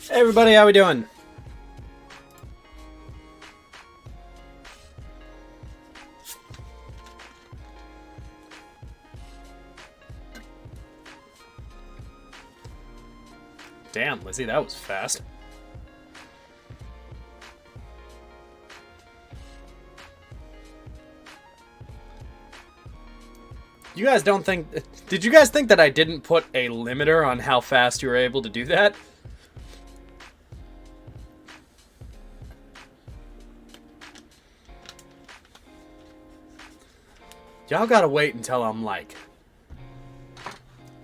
Hey everybody, how we doing? Damn, Lizzie, that was fast. You guys don't think... Did you guys think that I didn't put a limiter on how fast you were able to do that? Y'all gotta wait until I'm like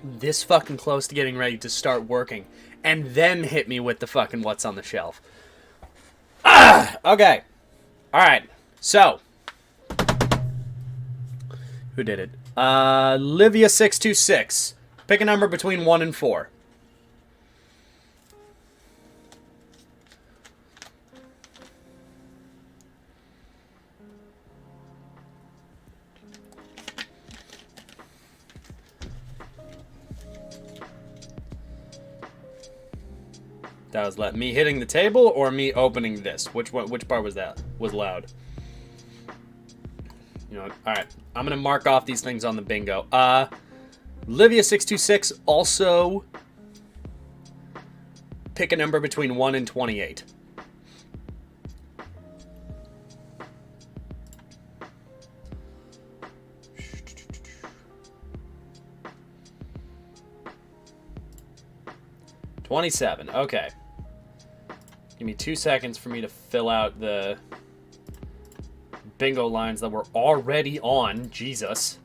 this fucking close to getting ready to start working, and then hit me with the fucking what's on the shelf. Okay. Alright. So. Who did it? Livia626. Pick a number between 1 and 4. That was me hitting the table or me opening this? Which part was that? Was loud? You know what? Alright. I'm going to mark off these things on the bingo. Livia626 also pick a number between 1 and 28. $27. Okay. Give me 2 seconds for me to fill out the bingo lines that were already on. Jesus.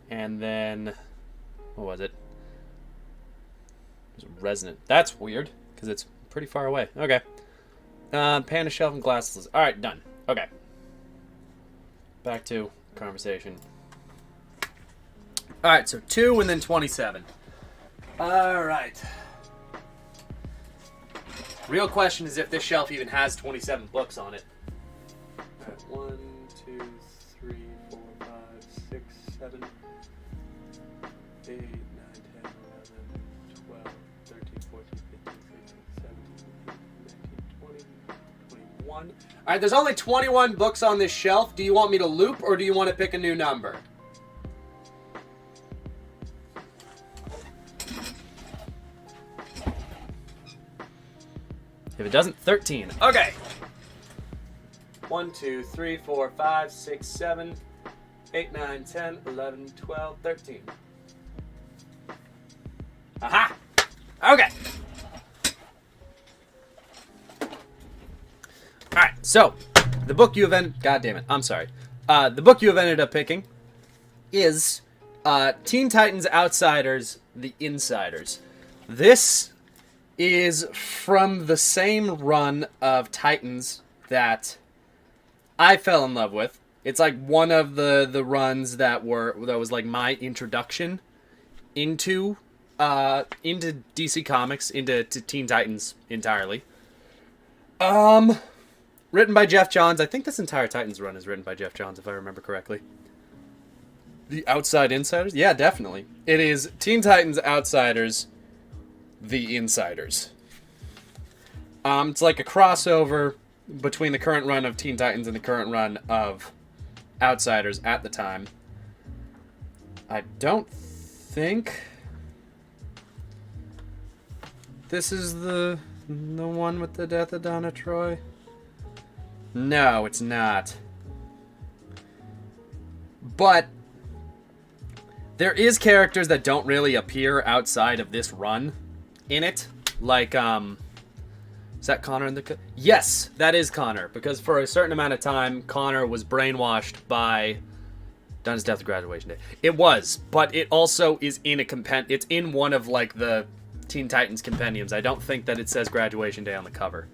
And then, what was it? It was resonant. That's weird, because it's pretty far away. Okay. Panda shelf and glasses. Alright, done. Okay. Back to conversation. Alright, so 2 and then 27. Alright. Real question is if this shelf even has 27 books on it. Alright, 1, 2, 3, 4, 5, 6, 7, 8, 9, 10, 11, 12, 13, 14, 15, 16, 17, 18, 19, 20, 21. Alright, there's only 21 books on this shelf. Do you want me to loop or do you want to pick a new number? If it doesn't, 13. Okay. 1, 2, 3, 4, 5, 6, 7, 8, 9, 10, 11, 12, 13. Aha! Okay. Alright, so, the book you have ended... God damn it, I'm sorry. The book you have ended up picking is Teen Titans Outsiders, The Insiders. This is from the same run of Titans that I fell in love with. It's like one of the runs that was like my introduction into DC Comics, into Teen Titans entirely. Written by Jeff Johns. I think this entire Titans run is written by Jeff Johns, if I remember correctly. The Outside Insiders? Yeah, definitely. It is Teen Titans Outsiders, The Insiders. It's like a crossover between the current run of Teen Titans and the current run of Outsiders at the time. I don't think this is the one with the death of Donna Troy. No, it's not. But there is characters that don't really appear outside of this run in it. Like, is that Connor in the... Yes, that is Connor. Because for a certain amount of time, Connor was brainwashed by Dunn's Death of Graduation Day. It was, but it also is in a it's in one of, like, the Teen Titans compendiums. I don't think that it says Graduation Day on the cover.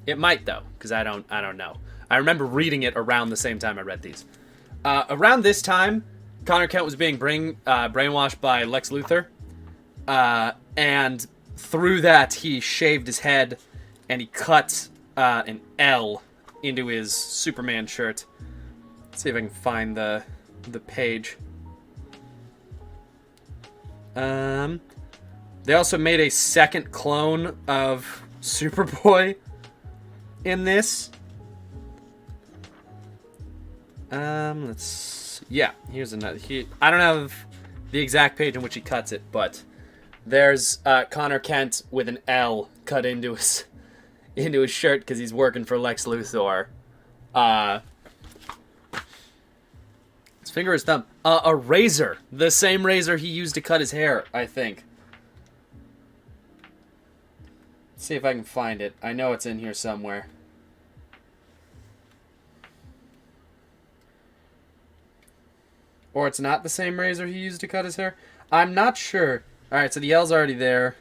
It might, though, because I don't know. I remember reading it around the same time I read these. Around this time, Connor Kent was being brainwashed by Lex Luthor. And through that, he shaved his head, and he cut an L into his Superman shirt. Let's see if I can find the the page. They also made a second clone of Superboy in this. Here's another. I don't have the exact page in which he cuts it, but there's Connor Kent with an L cut into his shirt because he's working for Lex Luthor. His finger is thumb. A razor, the same razor he used to cut his hair, I think. Let's see if I can find it. I know it's in here somewhere. Or it's not the same razor he used to cut his hair. I'm not sure. Alright, so the L's already there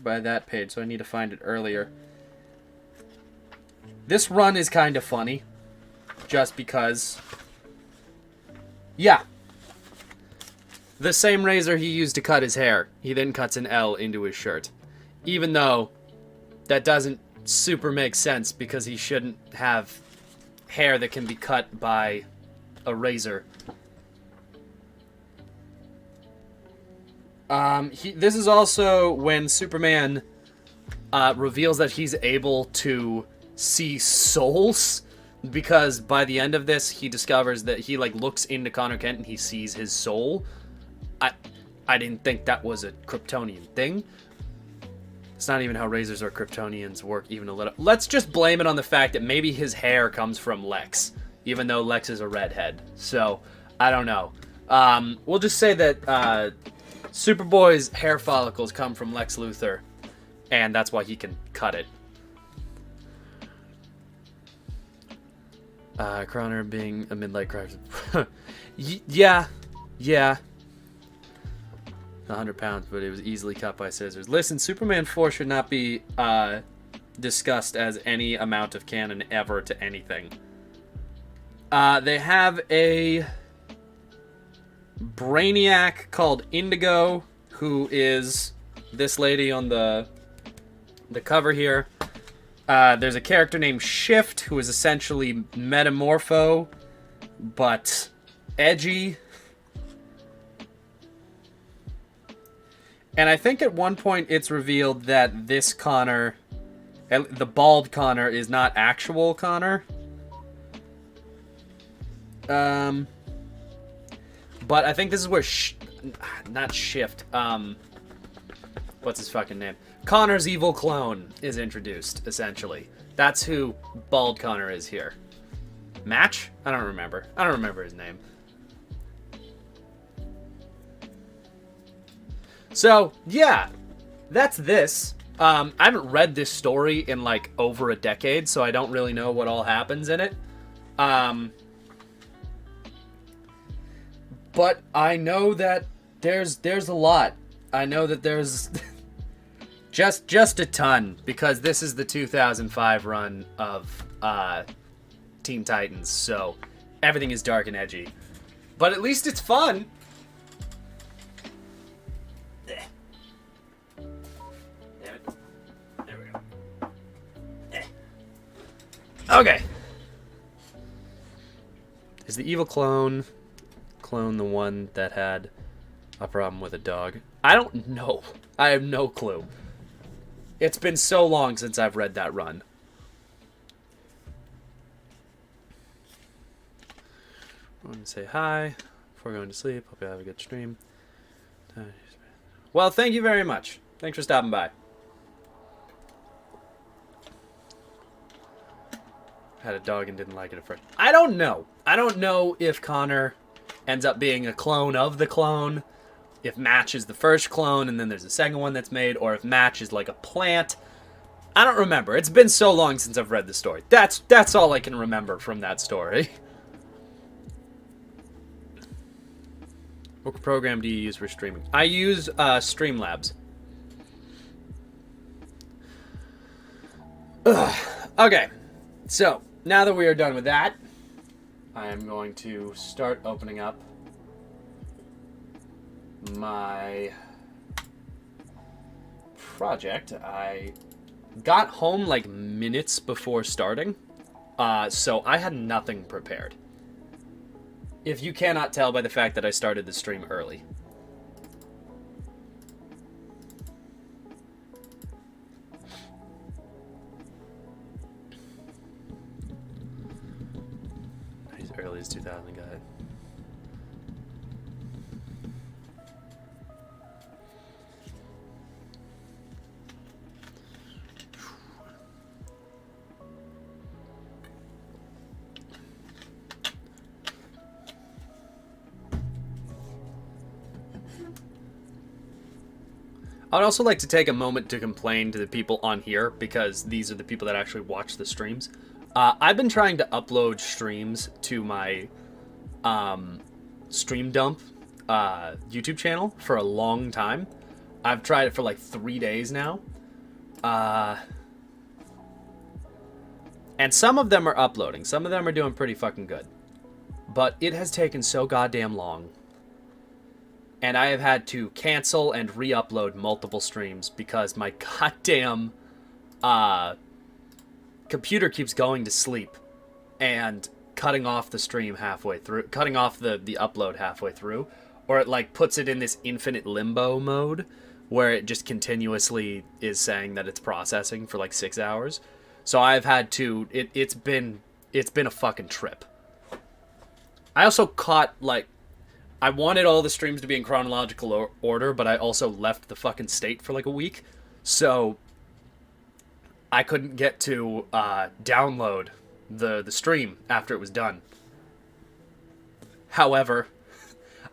by that page, so I need to find it earlier. This run is kind of funny. Just because... Yeah. The same razor he used to cut his hair, he then cuts an L into his shirt. Even though that doesn't super make sense because he shouldn't have hair that can be cut by a razor. This is also when Superman reveals that he's able to see souls, because by the end of this he discovers that he looks into Connor Kent and he sees his soul. I didn't think that was a Kryptonian thing. It's not even how razors or Kryptonians work even a little. Let's just blame it on the fact that maybe his hair comes from Lex, even though Lex is a redhead. So, I don't know. We'll just say that Superboy's hair follicles come from Lex Luthor, and that's why he can cut it. Connor being a midlife crisis. Yeah. 100 pounds, but it was easily cut by scissors. Listen, Superman 4 should not be discussed as any amount of canon ever to anything. They have a Brainiac called Indigo, who is this lady on the cover here. There's a character named Shift, who is essentially Metamorpho, but edgy. And I think at one point it's revealed that this Connor, the bald Connor, is not actual Connor. But I think this is where not Shift. What's his fucking name? Connor's evil clone is introduced, essentially. That's who bald Connor is here. Match? I don't remember. I don't remember his name. So, yeah. That's this. I haven't read this story in, over a decade, so I don't really know what all happens in it. But I know that there's a lot. I know that there's just a ton, because this is the 2005 run of Teen Titans, so everything is dark and edgy. But at least it's fun. Damn it. There we go. Okay. Is the evil clone the one that had a problem with a dog? I don't know. I have no clue. It's been so long since I've read that run. I want to say hi before going to sleep. Hope you have a good stream. Well, thank you very much. Thanks for stopping by. Had a dog and didn't like it at first. I don't know. I don't know if Connor ends up being a clone of the clone, if Match is the first clone and then there's a second one that's made, or if Match is like a plant. I don't remember. It's been so long since I've read the story. That's all I can remember from that story. What program do you use for streaming? I use Streamlabs. Ugh. Okay, so now that we are done with that, I am going to start opening up my project. I got home minutes before starting, so I had nothing prepared. If you cannot tell by the fact that I started the stream early. As early as 2000, got it. I'd also like to take a moment to complain to the people on here, because these are the people that actually watch the streams. I've been trying to upload streams to my Stream Dump YouTube channel for a long time. I've tried it for like 3 days now. And some of them are uploading. Some of them are doing pretty fucking good. But it has taken so goddamn long. And I have had to cancel and re-upload multiple streams because my goddamn computer keeps going to sleep and cutting off the stream halfway through, cutting off the upload halfway through, or it like puts it in this infinite limbo mode where it just continuously is saying that it's processing for like 6 hours. So I've had to, it's been a fucking trip. I also caught like, I wanted all the streams to be in chronological order, but I also left the fucking state for like a week. So I couldn't get to download the stream after it was done. However,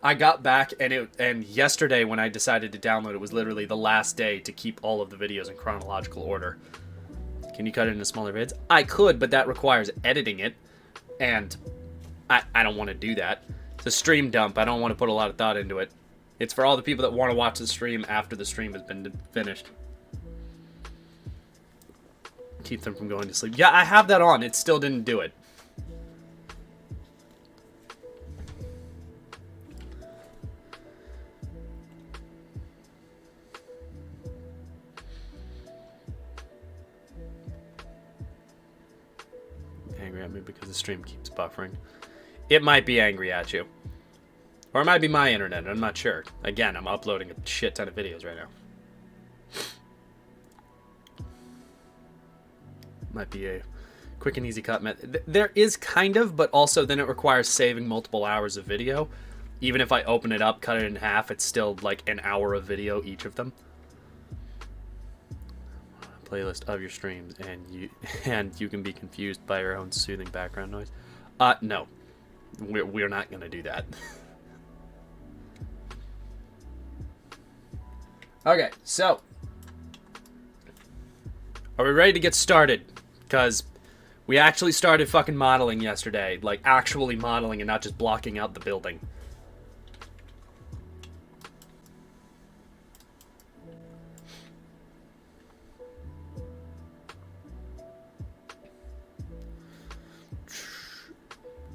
I got back and yesterday when I decided to download it was literally the last day to keep all of the videos in chronological order. Can you cut it into smaller vids? I could, but that requires editing it, and I don't want to do that. It's a stream dump. I don't want to put a lot of thought into it. It's for all the people that want to watch the stream after the stream has been finished. Keep them from going to sleep. Yeah, I have that on. It still didn't do it. Angry at me because the stream keeps buffering. It might be angry at you. Or it might be my internet, I'm not sure. Again, I'm uploading a shit ton of videos right now. Might be a quick and easy cut method. There is kind of, but also then it requires saving multiple hours of video. Even if I open it up, cut it in half, it's still like an hour of video, each of them. Playlist of your streams, and you can be confused by your own soothing background noise. No. We're not going to do that. Okay, so. Are we ready to get started? Because we actually started fucking modeling yesterday. Like, actually modeling and not just blocking out the building.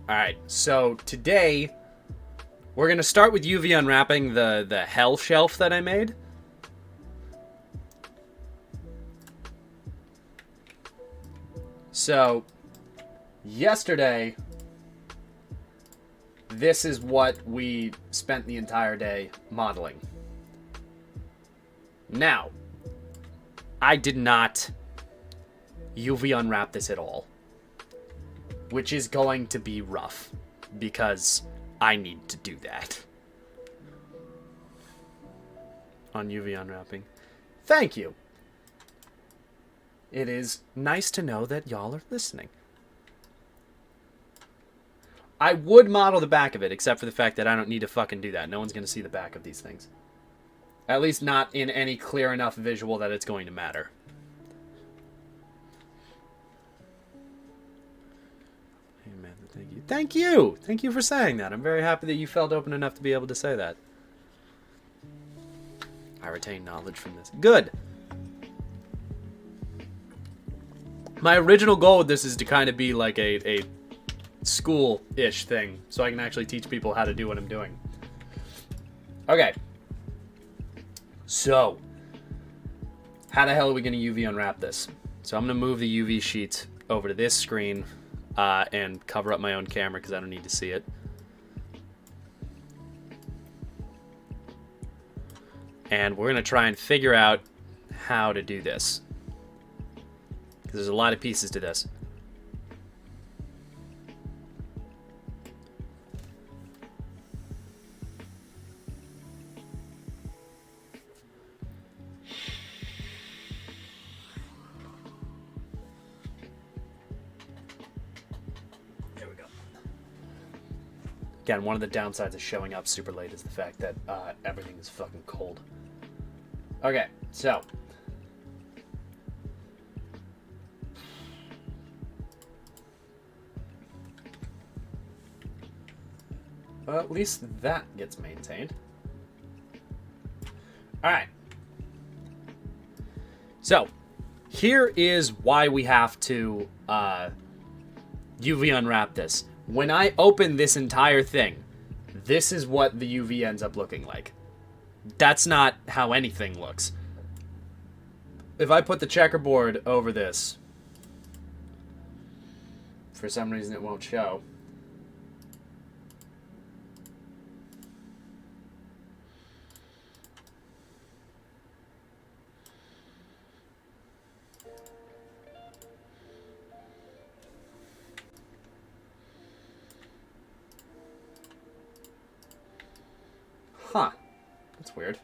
Alright, so today we're going to start with UV unwrapping the hell shelf that I made. So, yesterday, this is what we spent the entire day modeling. Now, I did not UV unwrap this at all. Which is going to be rough, because I need to do that. On UV unwrapping. Thank you. It is nice to know that y'all are listening. I would model the back of it, except for the fact that I don't need to fucking do that. No one's going to see the back of these things. At least not in any clear enough visual that it's going to matter. Thank you. Thank you! Thank you for saying that. I'm very happy that you felt open enough to be able to say that. I retain knowledge from this. Good! My original goal with this is to kind of be like a school-ish thing, so I can actually teach people how to do what I'm doing. Okay. So, how the hell are we going to UV unwrap this? So I'm going to move the UV sheet over to this screen and cover up my own camera because I don't need to see it. And we're going to try and figure out how to do this. Because there's a lot of pieces to this. Again, one of the downsides of showing up super late is the fact that everything is fucking cold. Okay, so. Well, at least that gets maintained. Alright. So, here is why we have to UV unwrap this. When I open this entire thing, this is what the UV ends up looking like. That's not how anything looks. If I put the checkerboard over this, for some reason it won't show. Huh. That's weird.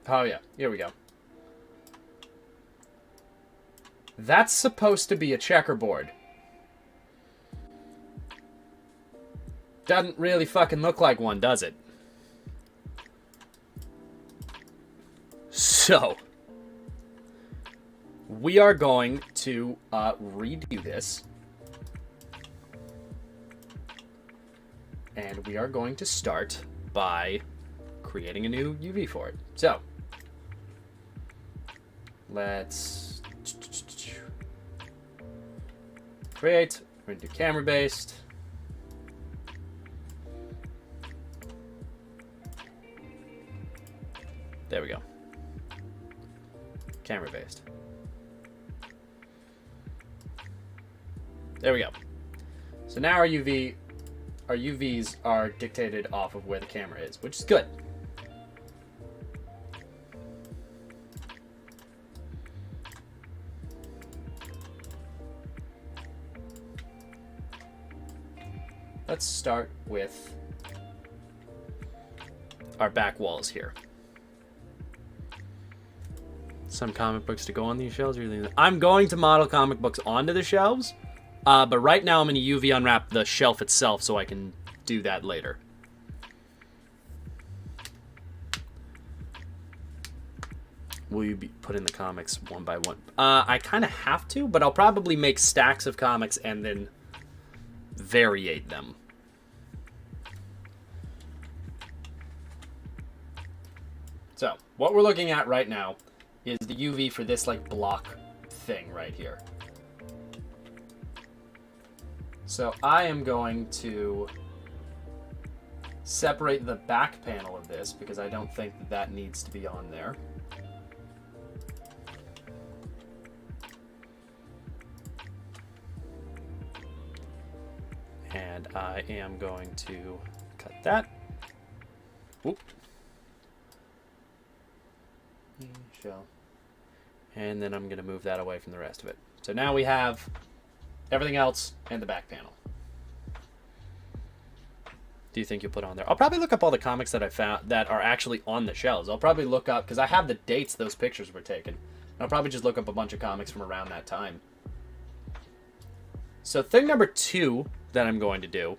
Oh yeah, here we go. That's supposed to be a checkerboard. Doesn't really fucking look like one, does it? So, we are going to redo this. And we are going to start by creating a new UV for it. So, let's create. We're going to do camera based. There we go. Camera based. There we go. So now our UVs are dictated off of where the camera is, which is good. Let's start with our back walls here. Some comic books to go on these shelves. I'm going to model comic books onto the shelves. But right now I'm going to UV unwrap the shelf itself so I can do that later. Will you be putting the comics one by one? I kind of have to, but I'll probably make stacks of comics and then variate them. So, what we're looking at right now is the UV for this like block thing right here. So I am going to separate the back panel of this because I don't think that that needs to be on there. And I am going to cut that. Whoop. Shell. And then I'm going to move that away from the rest of it. So now we have everything else and the back panel. Do you think you'll put on there? I'll probably look up all the comics that I found that are actually on the shelves. I'll probably look up, because I have the dates those pictures were taken. I'll probably just look up a bunch of comics from around that time. So thing number 2 that I'm going to do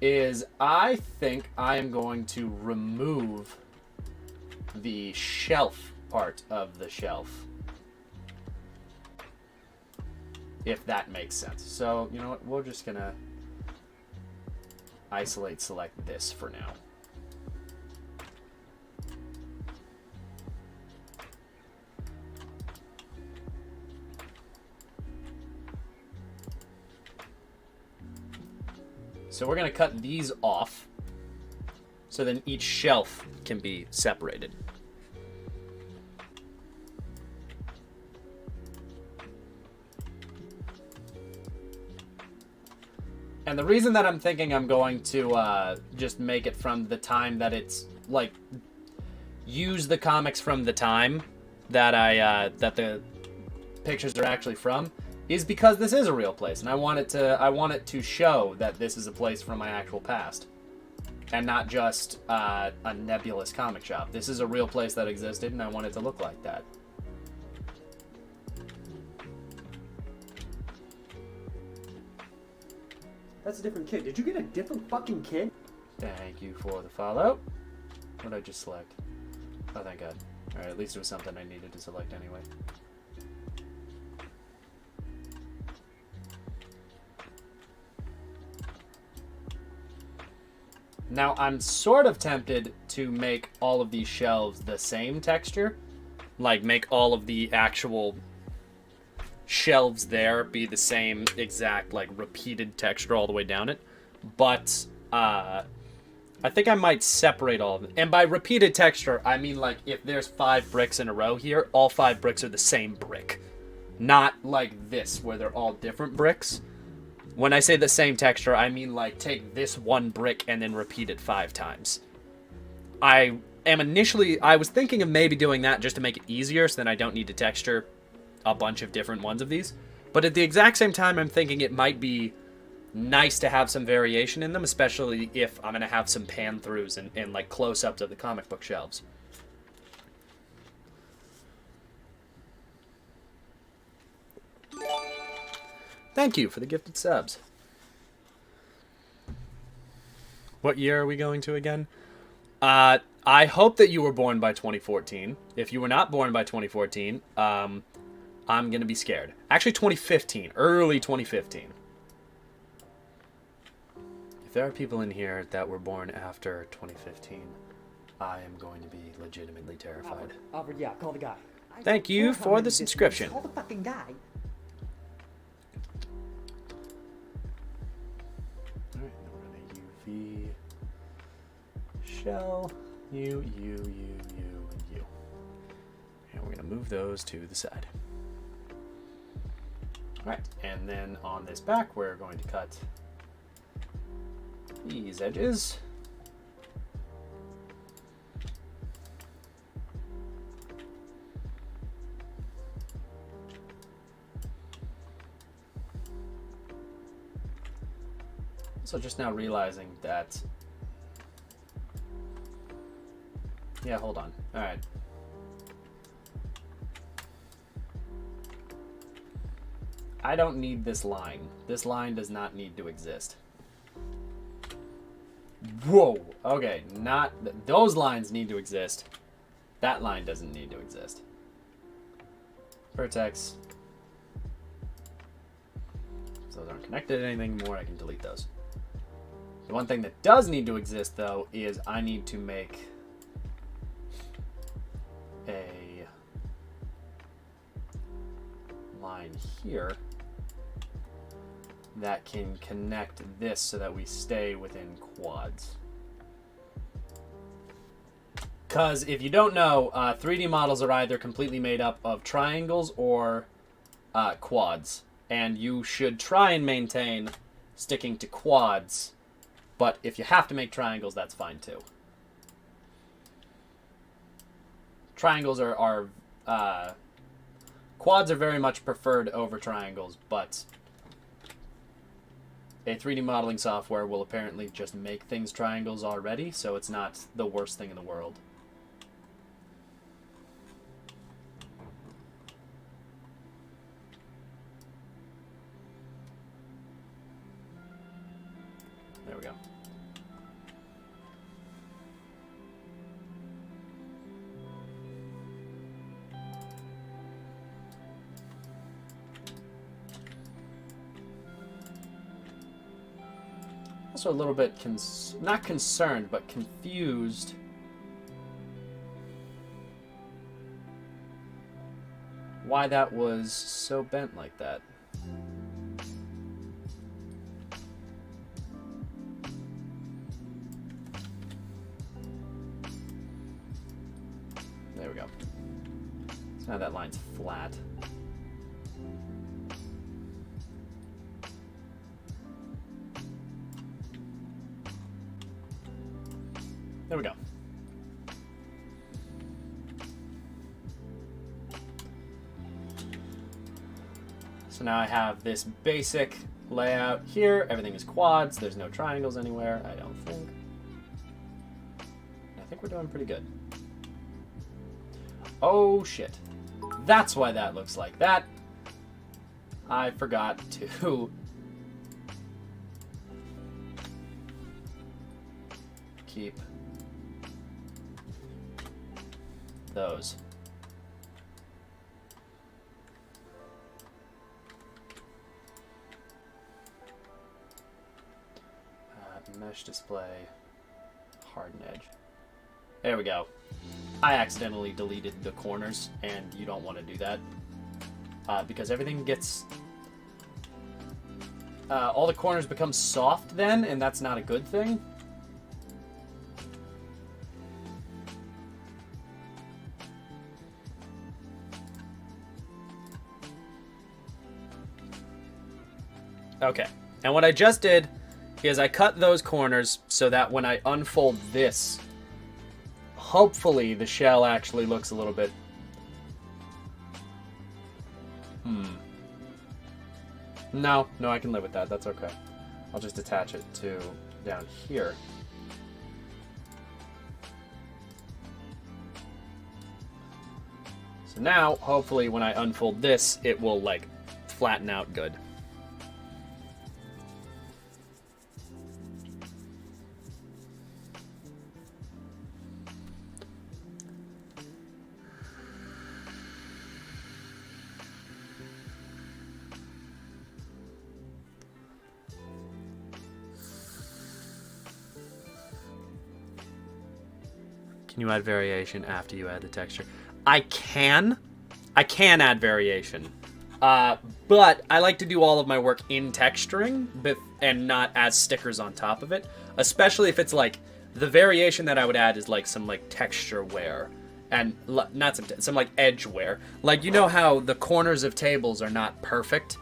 is I think I am going to remove the shelf part of the shelf. If that makes sense. So, you know what? We're just going to select this for now. So we're going to cut these off so then each shelf can be separated. And the reason that I'm thinking I'm going to just make it from the time that it's, like, use the comics from the time that that the pictures are actually from, is because this is a real place, and I want it to show that this is a place from my actual past, and not just a nebulous comic shop. This is a real place that existed, and I want it to look like that. That's a different kid. Did you get a different fucking kid? Thank you for the follow. What did I just select? Oh, thank God. Alright, at least it was something I needed to select anyway. Now, I'm sort of tempted to make all of these shelves the same texture. Like, make all of the actual shelves there be the same exact, like, repeated texture all the way down it. But, I think I might separate all of them. And by repeated texture, I mean, like, if there's 5 bricks in a row here, all 5 bricks are the same brick. Not like this, where they're all different bricks. When I say the same texture, I mean, like, take this one brick and then repeat it 5 times. I was thinking of maybe doing that just to make it easier, so then I don't need to texture a bunch of different ones of these. But at the exact same time, I'm thinking it might be nice to have some variation in them, especially if I'm going to have some pan-throughs and like, close-ups of the comic book shelves. Thank you for the gifted subs. What year are we going to again? I hope that you were born by 2014. If you were not born by 2014, I'm going to be scared. Actually, 2015. Early 2015. If there are people in here that were born after 2015, I am going to be legitimately terrified. Albert, yeah, call the guy. Thank you for the subscription. Call the fucking guy. Alright, now we're going to UV shell, you, and you. And we're going to move those to the side. Alright, and then on this back, we're going to cut these edges. So just now realizing that... Yeah, hold on. Alright. I don't need this line. This line does not need to exist. Whoa! Okay, not... Those lines need to exist. That line doesn't need to exist. Vertex. So those aren't connected to anything more, I can delete those. The one thing that does need to exist, though, is I need to make a line here that can connect this so that we stay within quads. Because if you don't know, 3D models are either completely made up of triangles or quads. And you should try and maintain sticking to quads. But if you have to make triangles, that's fine too. Triangles are quads are very much preferred over triangles, but a 3D modeling software will apparently just make things triangles already, so it's not the worst thing in the world. There we go. Also a little bit, not concerned, but confused. Why that was so bent like that. There we go. So now that line's flat. There we go. So now I have this basic layout here. Everything is quads. There's no triangles anywhere, I don't think. I think we're doing pretty good. Oh, shit. That's why that looks like that. I forgot to keep those. Mesh display, harden edge. There we go. I accidentally deleted the corners, and you don't want to do that. Because everything gets... all the corners become soft then, and that's not a good thing. Okay, and what I just did is I cut those corners so that when I unfold this, hopefully the shell actually looks a little bit... No, I can live with that. That's okay. I'll just attach it to down here. So now, hopefully, when I unfold this, it will, like, flatten out good. Can you add variation after you add the texture? I can add variation. But I like to do all of my work in texturing and not as stickers on top of it. Especially if it's like, the variation that I would add is like some like texture wear. And not some like edge wear. Like, you know how the corners of tables are not perfect?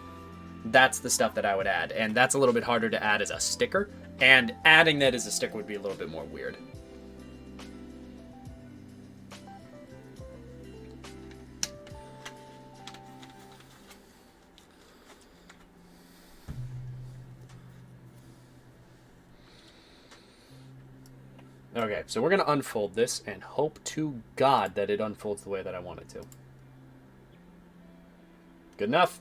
That's the stuff that I would add. And that's a little bit harder to add as a sticker. And adding that as a sticker would be a little bit more weird. Okay, so we're going to unfold this and hope to God that it unfolds the way that I want it to. Good enough.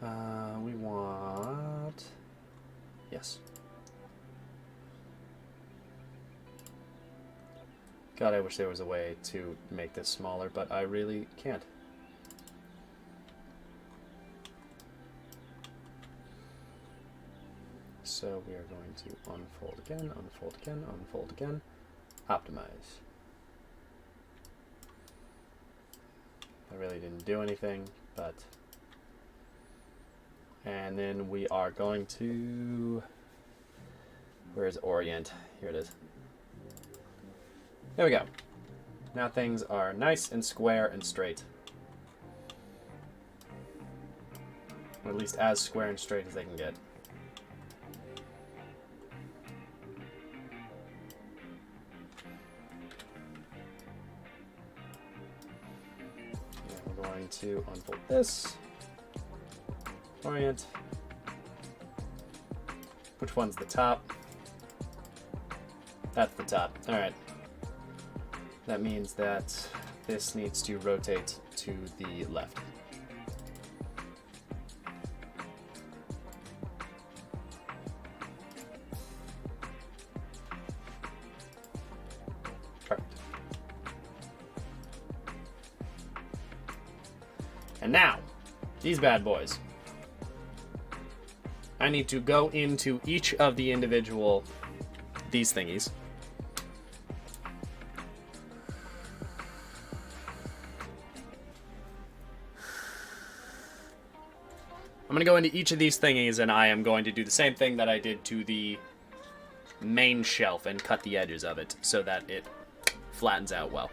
We want... Yes. God, I wish there was a way to make this smaller, but I really can't. So we are going to unfold again, unfold again, unfold again, optimize. I really didn't do anything, but... And then we are going to... Where's orient? Here it is. There we go. Now things are nice and square and straight. Or at least as square and straight as they can get. And we're going to unfold this. Orient. Which one's the top? That's the top. Alright. That means that this needs to rotate to the left. Perfect. And now, these bad boys. I need to go into each of the individual these thingies. I'm going to go into each of these thingies and I am going to do the same thing that I did to the main shelf and cut the edges of it so that it flattens out well.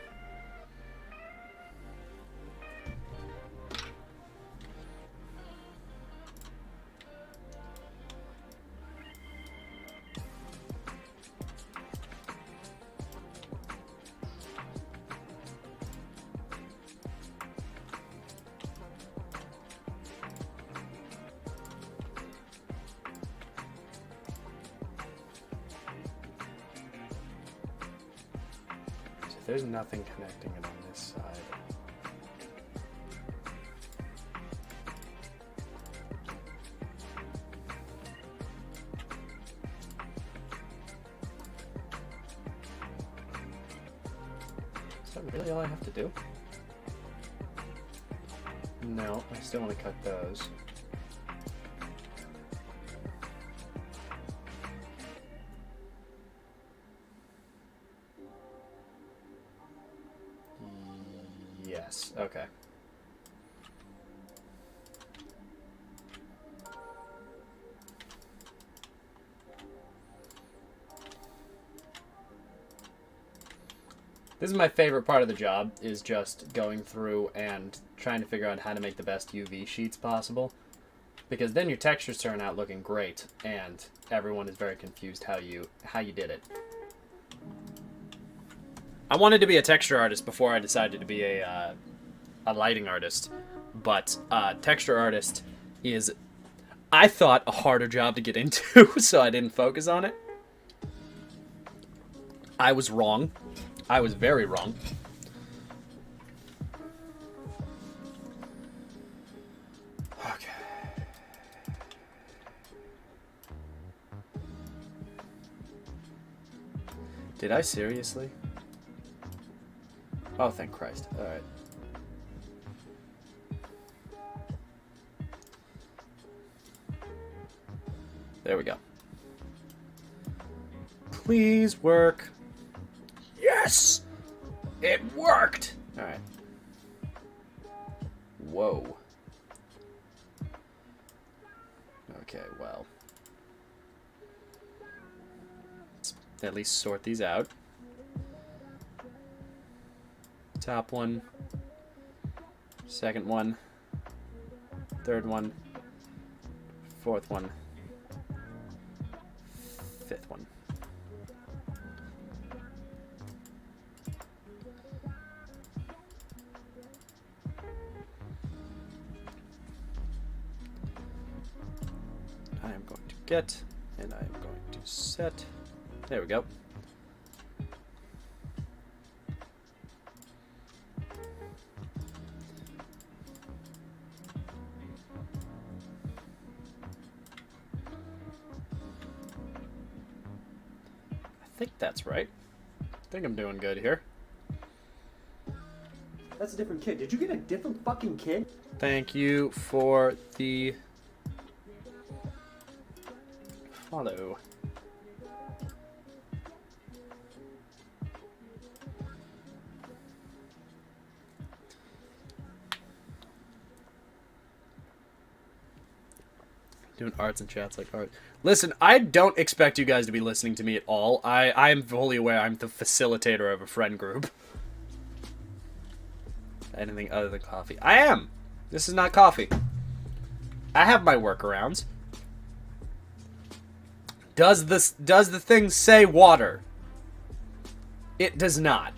There's nothing connecting it on this side. Is that really all I have to do? No, I still want to cut those. Yes, okay. This is my favorite part of the job, is just going through and trying to figure out how to make the best UV sheets possible. Because then your textures turn out looking great, and everyone is very confused how you did it. I wanted to be a texture artist before I decided to be a lighting artist, but texture artist is, I thought, a harder job to get into, so I didn't focus on it. I was wrong. I was very wrong. Okay. Did I seriously? Oh, thank Christ. Alright. There we go. Please work. Yes! It worked! Alright. Whoa. Okay, well. Let's at least sort these out. Top one. Second one. Third one. Fourth one. Fifth one. I am going to get, and I am going to set. There we go. I think that's right. I think I'm doing good here. That's a different kid. Did you get a different fucking kid? Thank you for the follow. Doing arts and chats like art. Listen, I don't expect you guys to be listening to me at all. I am fully aware I'm the facilitator of a friend group. Anything other than coffee. I am! This is not coffee. I have my workarounds. Does the thing say water? It does not.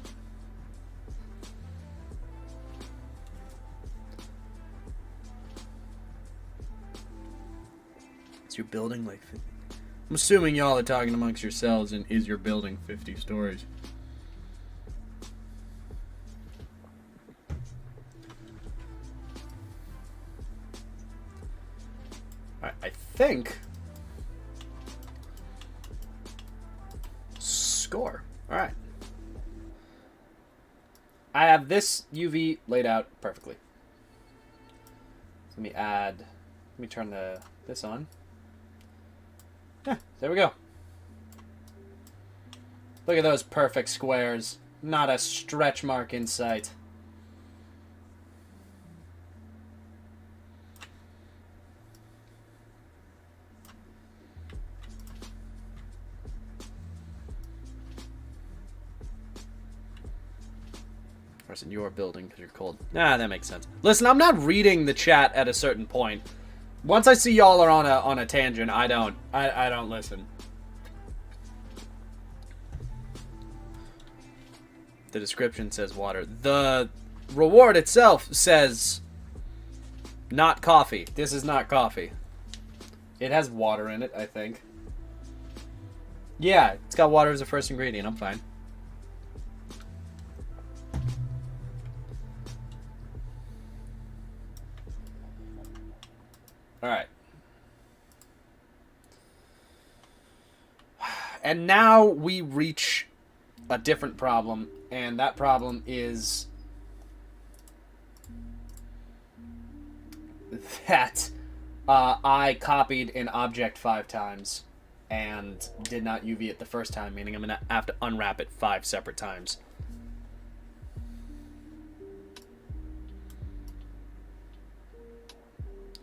Is your building like 50? I'm assuming y'all are talking amongst yourselves, and is your building 50 stories? Alright, I think... Score. Alright. I have this UV laid out perfectly. So let me turn this on. Yeah, there we go. Look at those perfect squares. Not a stretch mark in sight. Of course, in your building because you're cold. Nah, that makes sense. Listen, I'm not reading the chat at a certain point. Once I see y'all are on a tangent, I don't listen. The description says water. The reward itself says not coffee. This is not coffee. It has water in it, I think. Yeah, it's got water as a first ingredient. I'm fine. And now we reach a different problem, and that problem is that I copied an object 5 times and did not UV it the first time, meaning I'm going to have to unwrap it 5 separate times.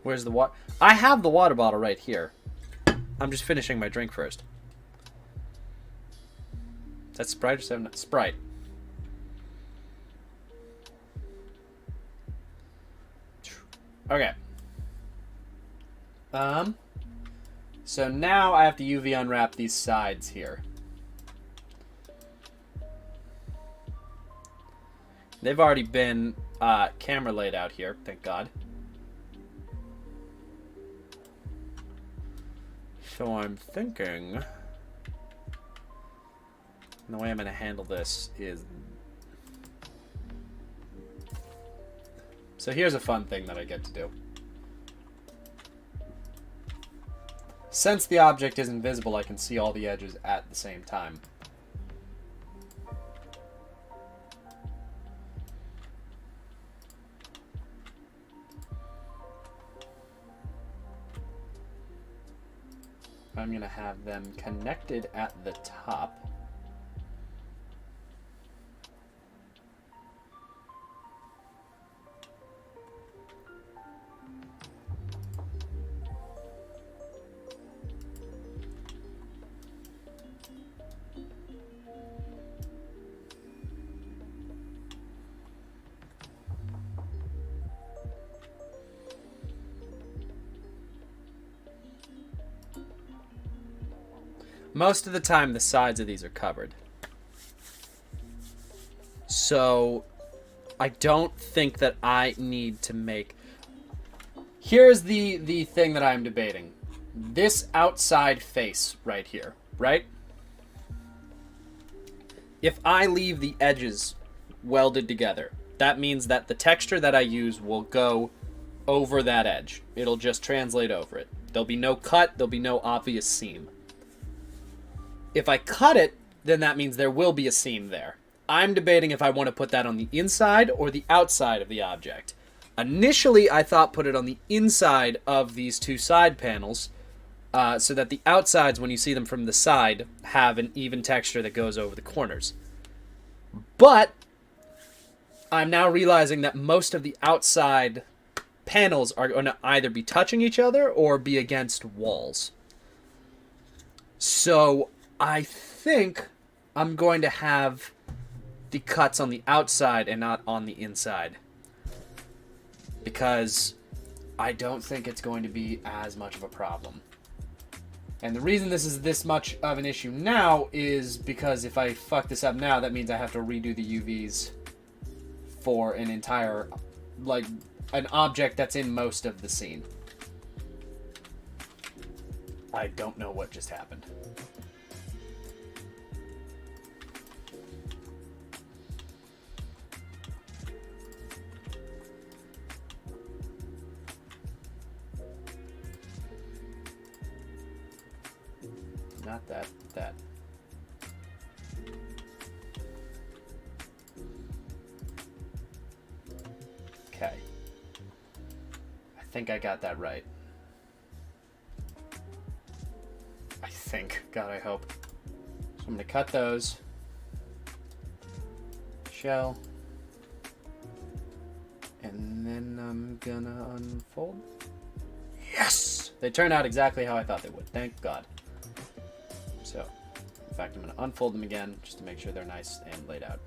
Where's the water? I have the water bottle right here. I'm just finishing my drink first. Is that Sprite or 7? Sprite. Okay. So now I have to UV unwrap these sides here. They've already been camera laid out here, thank God. So I'm thinking the way I'm going to handle this is... So here's a fun thing that I get to do. Since the object is invisible, I can see all the edges at the same time. I'm going to have them connected at the top. Most of the time, the sides of these are covered. So, I don't think that I need to make... Here's the thing that I'm debating. This outside face right here, right? If I leave the edges welded together, that means that the texture that I use will go over that edge. It'll just translate over it. There'll be no cut, there'll be no obvious seam. If I cut it, then that means there will be a seam there. I'm debating if I want to put that on the inside or the outside of the object. Initially, I thought put it on the inside of these 2 side panels, so that the outsides, when you see them from the side, have an even texture that goes over the corners. But I'm now realizing that most of the outside panels are going to either be touching each other or be against walls. So I think I'm going to have the cuts on the outside and not on the inside, because I don't think it's going to be as much of a problem. And the reason this is this much of an issue now is because if I fuck this up now, that means I have to redo the UVs for an entire, like, an object that's in most of the scene. I don't know what just happened. Not that, that. Okay. I think I got that right. I think. God, I hope. So I'm going to cut those. Shell. And then I'm going to unfold. Yes! They turned out exactly how I thought they would. Thank God. So, in fact, I'm going to unfold them again just to make sure they're nice and laid out.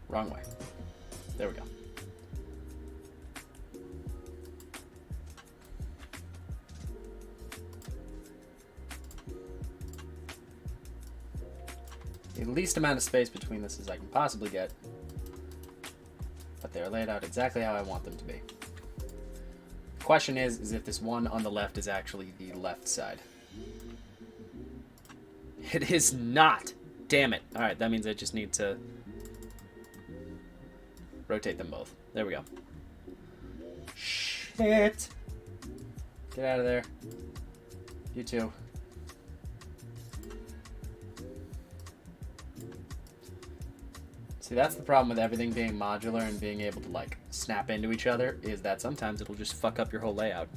Wrong way. There we go. The least amount of space between this as I can possibly get, but they're laid out exactly how I want them to be. The question is if this one on the left is actually the left side. It is not. Damn it. Alright, that means I just need to rotate them both. There we go. Shit. Get out of there. You too. See, that's the problem with everything being modular and being able to, like, snap into each other, is that sometimes it'll just fuck up your whole layout.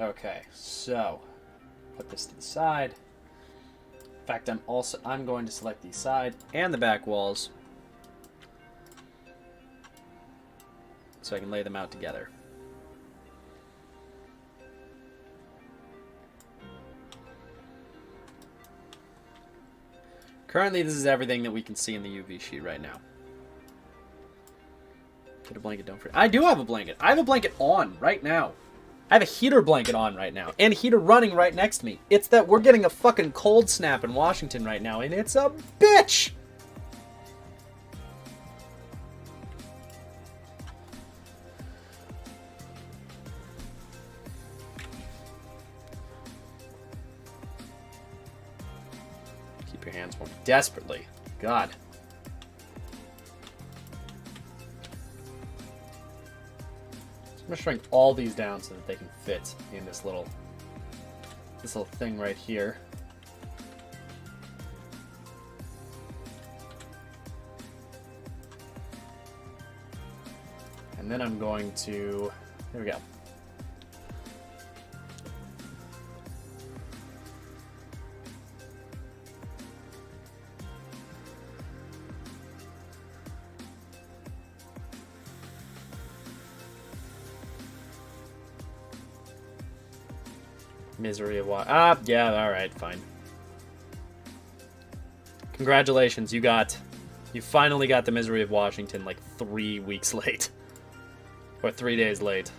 Okay, so put this to the side. In fact, I'm going to select the side and the back walls so I can lay them out together. Currently, this is everything that we can see in the UV sheet right now. Get a blanket, don't forget. I do have a blanket. I have a blanket on right now. I have a heater blanket on right now, and a heater running right next to me. It's that we're getting a fucking cold snap in Washington right now, and it's a bitch! Keep your hands warm. Desperately. God. I'm gonna shrink all these down so that they can fit in this little thing right here. And then I'm going to, there we go. Misery of what? Ah, yeah, alright, fine. Congratulations, you finally got the Misery of Washington like 3 weeks late. Or 3 days late.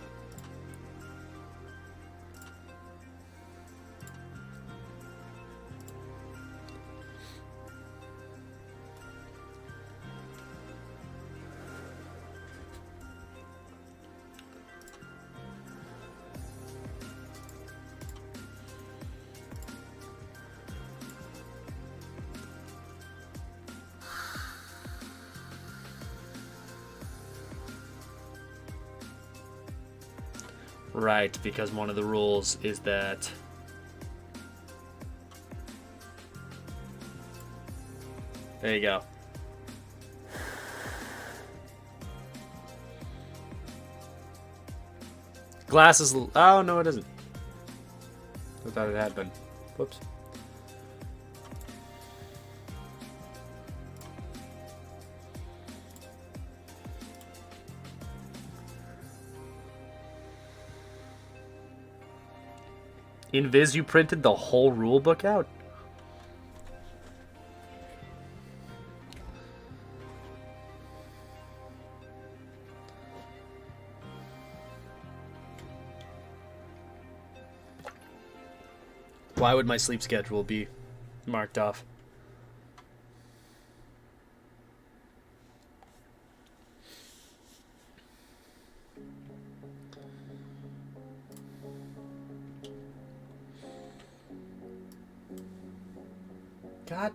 Right, because one of the rules is that there you go. Glass is... Oh, no, it isn't. I thought it had been. Whoops. In Viz, you printed the whole rule book out? Why would my sleep schedule be marked off? God.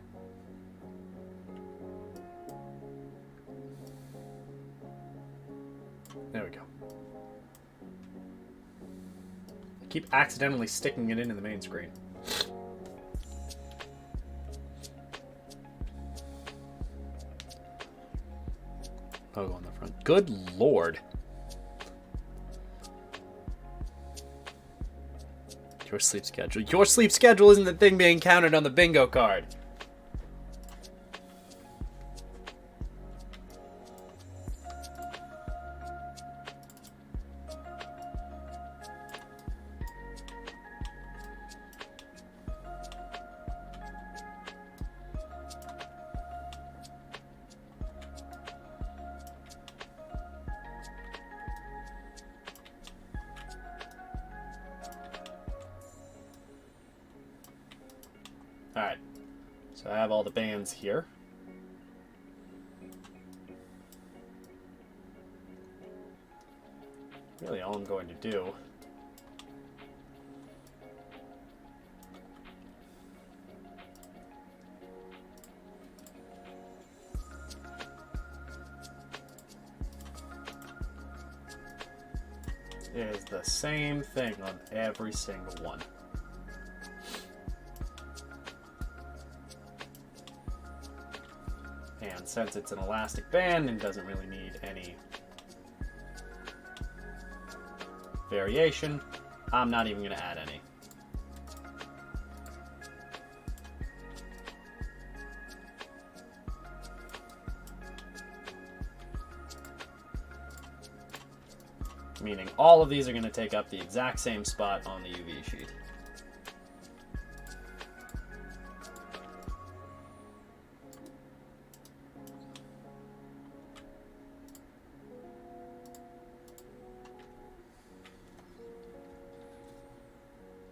There we go. I keep accidentally sticking it into the main screen. I'll go on the front. Good lord. Your sleep schedule. Your sleep schedule isn't the thing being counted on the bingo card. So I have all the bands here. Really all I'm going to do is the same thing on every single one. And since it's an elastic band and doesn't really need any variation, I'm not even going to add any. Meaning all of these are going to take up the exact same spot on the UV sheet.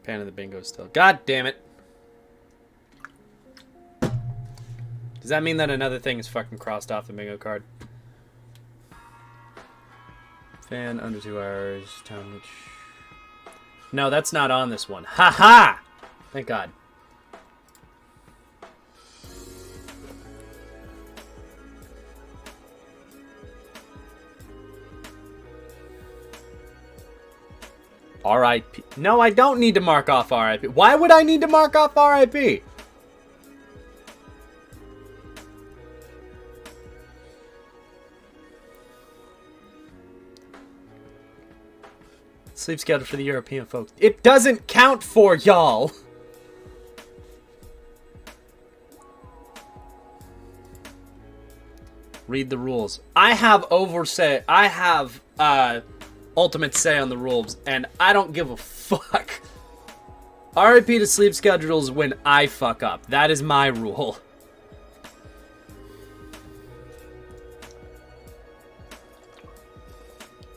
Pan of the bingo still. God damn it. Does that mean that another thing is fucking crossed off the bingo card? Fan under 2 hours. Time which... No, that's not on this one. Ha ha! Thank God. R.I.P. No, I don't need to mark off R.I.P. Why would I need to mark off R.I.P.? Sleep schedule for the European folks. It doesn't count for y'all. Read the rules. I have ultimate say on the rules, and I don't give a fuck. RIP to sleep schedules when I fuck up. That is my rule.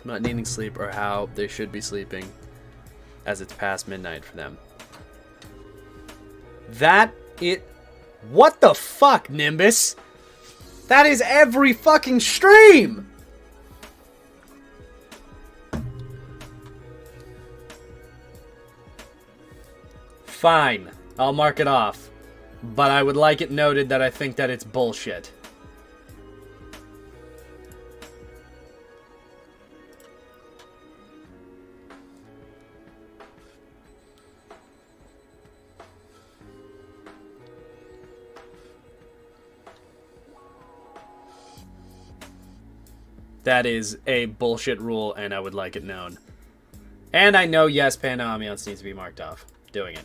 Not needing sleep or how they should be sleeping as it's past midnight for them. What the fuck, Nimbus? That is every fucking stream! Fine, I'll mark it off. But I would like it noted that I think that it's bullshit. That is a bullshit rule, and I would like it known. And I know, yes, Panda Ambiance needs to be marked off. Doing it.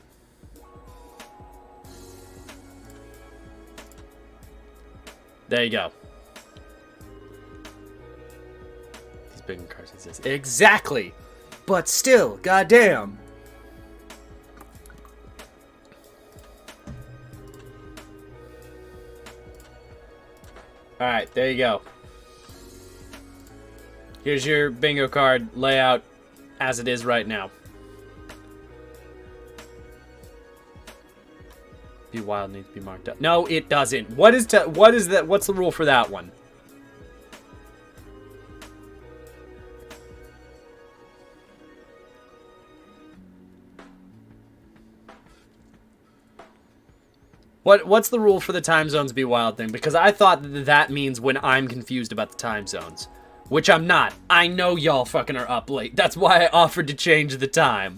There you go. These big cards exist. Exactly! But still, goddamn! Alright, there you go. Here's your bingo card layout as it is right now. Be wild needs to be marked up. No, it doesn't. What is that? What's the rule for that one? What's the rule for the time zones be wild thing? Because I thought that means when I'm confused about the time zones. Which I'm not. I know y'all fucking are up late. That's why I offered to change the time.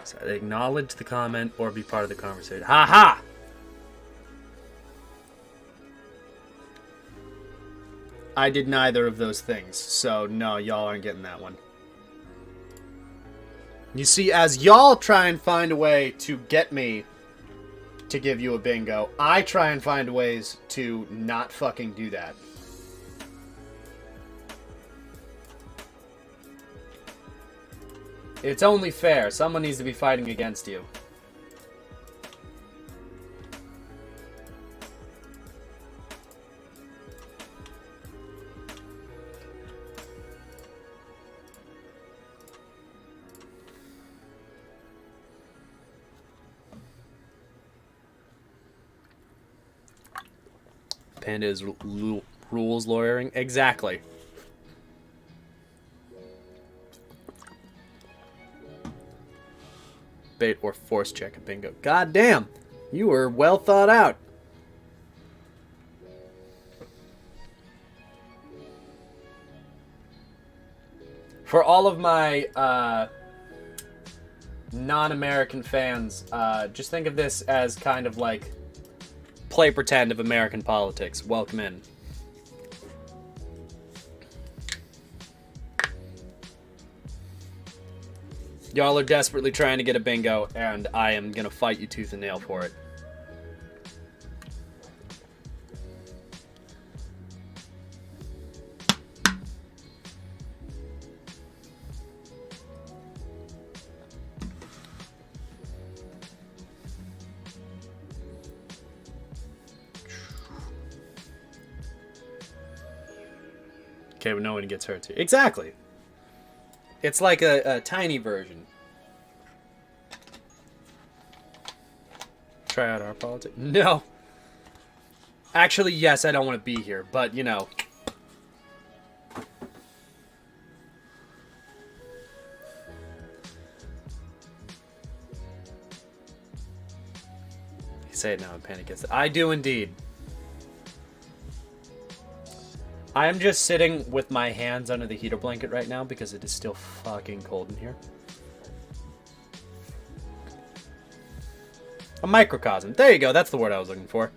So acknowledge the comment or be part of the conversation. Ha ha! I did neither of those things, so no, y'all aren't getting that one. You see, as y'all try and find a way to get me to give you a bingo, I try and find ways to not fucking do that. It's only fair. Someone needs to be fighting against you. Panda is rules lawyering. Exactly. Bait or force check a bingo. God damn! You were well thought out. For all of my non-American fans, just think of this as kind of like play pretend of American politics. Welcome in. Y'all are desperately trying to get a bingo, and I am gonna fight you tooth and nail for it. Okay, but no one gets hurt too. Exactly. It's like a tiny version. Try out our politics? No. Actually, yes, I don't want to be here, but, you know. You say it now and Panic gets it. I do indeed. I am just sitting with my hands under the heater blanket right now because it is still fucking cold in here. A microcosm. There you go. That's the word I was looking for.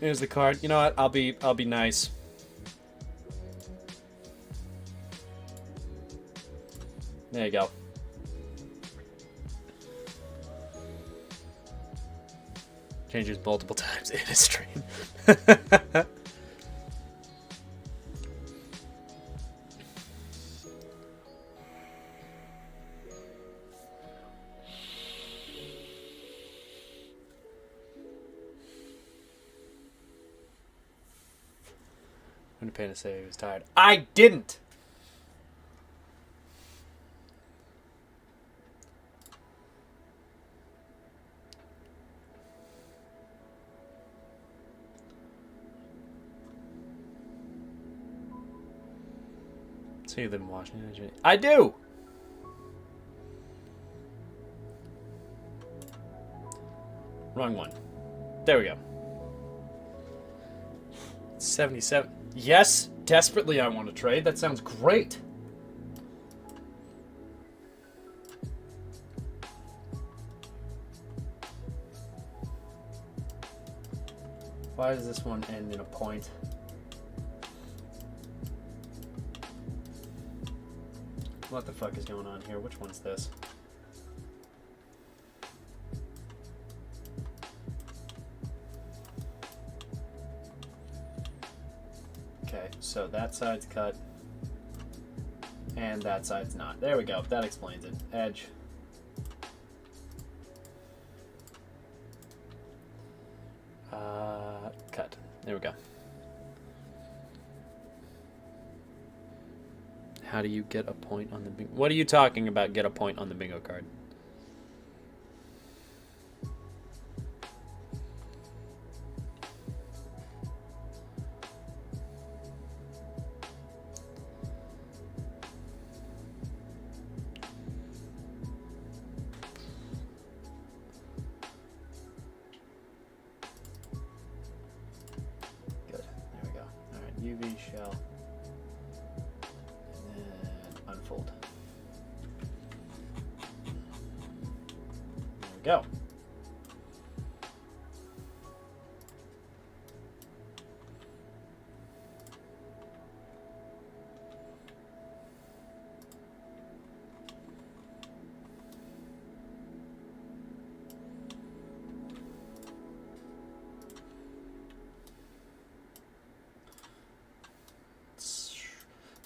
Here's the card. You know what? I'll be nice. There you go. Changes multiple times in a stream. I'm gonna pay to say he was tired. I didn't! So you live in Washington? I do! Wrong one. There we go. 77. Yes, desperately I want to trade. That sounds great. Why does this one end in a point? What the fuck is going on here? Which one's this? Okay, so that side's cut. And that side's not. There we go. That explains it. Edge. Cut. There we go. How do you get a point on the bingo? What are you talking about, get a point on the bingo card? Good. There we go. All right, UV shell. Unfold. There we go.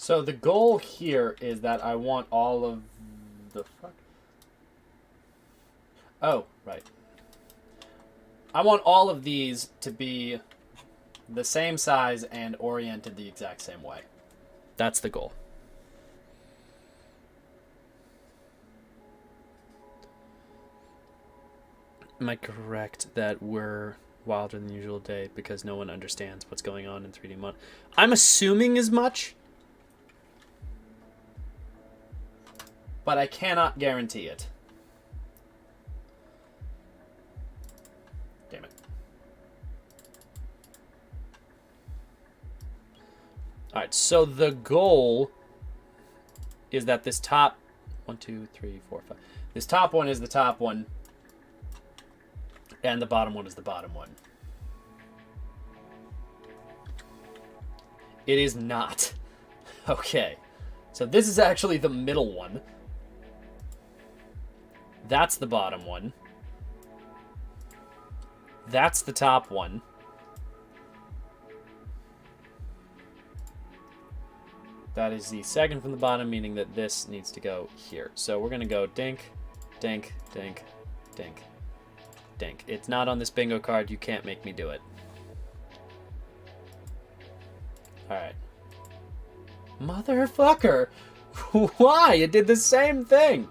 So the goal here is that I want all of the fuck. Oh, right. I want all of these to be the same size and oriented the exact same way. That's the goal. Am I correct that we're wilder than usual day because no one understands what's going on in 3D mod? I'm assuming as much, but I cannot guarantee it. Damn it. Alright, so the goal is that this top 1, 2, 3, 4, 5. This top one is the top one, and the bottom one is the bottom one. It is not. Okay. So this is actually the middle one. That's the bottom one. That's the top one. That is the second from the bottom, meaning that this needs to go here. So we're going to go dink, dink, dink, dink, dink. It's not on this bingo card. You can't make me do it. Alright. Motherfucker! Why? It did the same thing!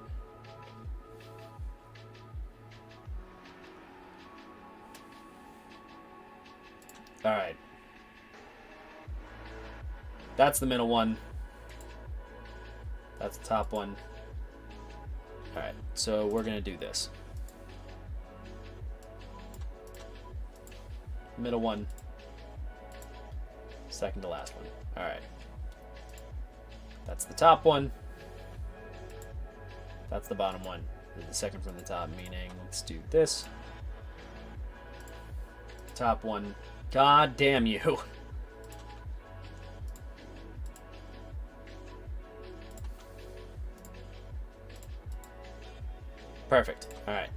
Alright. That's the middle one. That's the top one. Alright, so we're gonna do this. Middle one. Second to last one. Alright. That's the top one. That's the bottom one. The second from the top, meaning let's do this. Top one. God damn you. Perfect. Alright.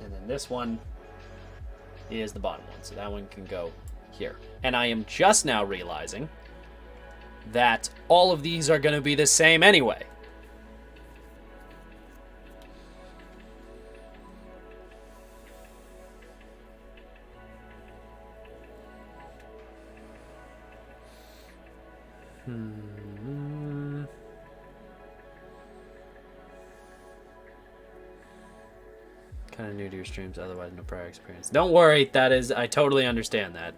And then this one is the bottom one. So that one can go here. And I am just now realizing that all of these are going to be the same anyway. Kind of new to your streams, otherwise no prior experience. Don't worry, that is, I totally understand that.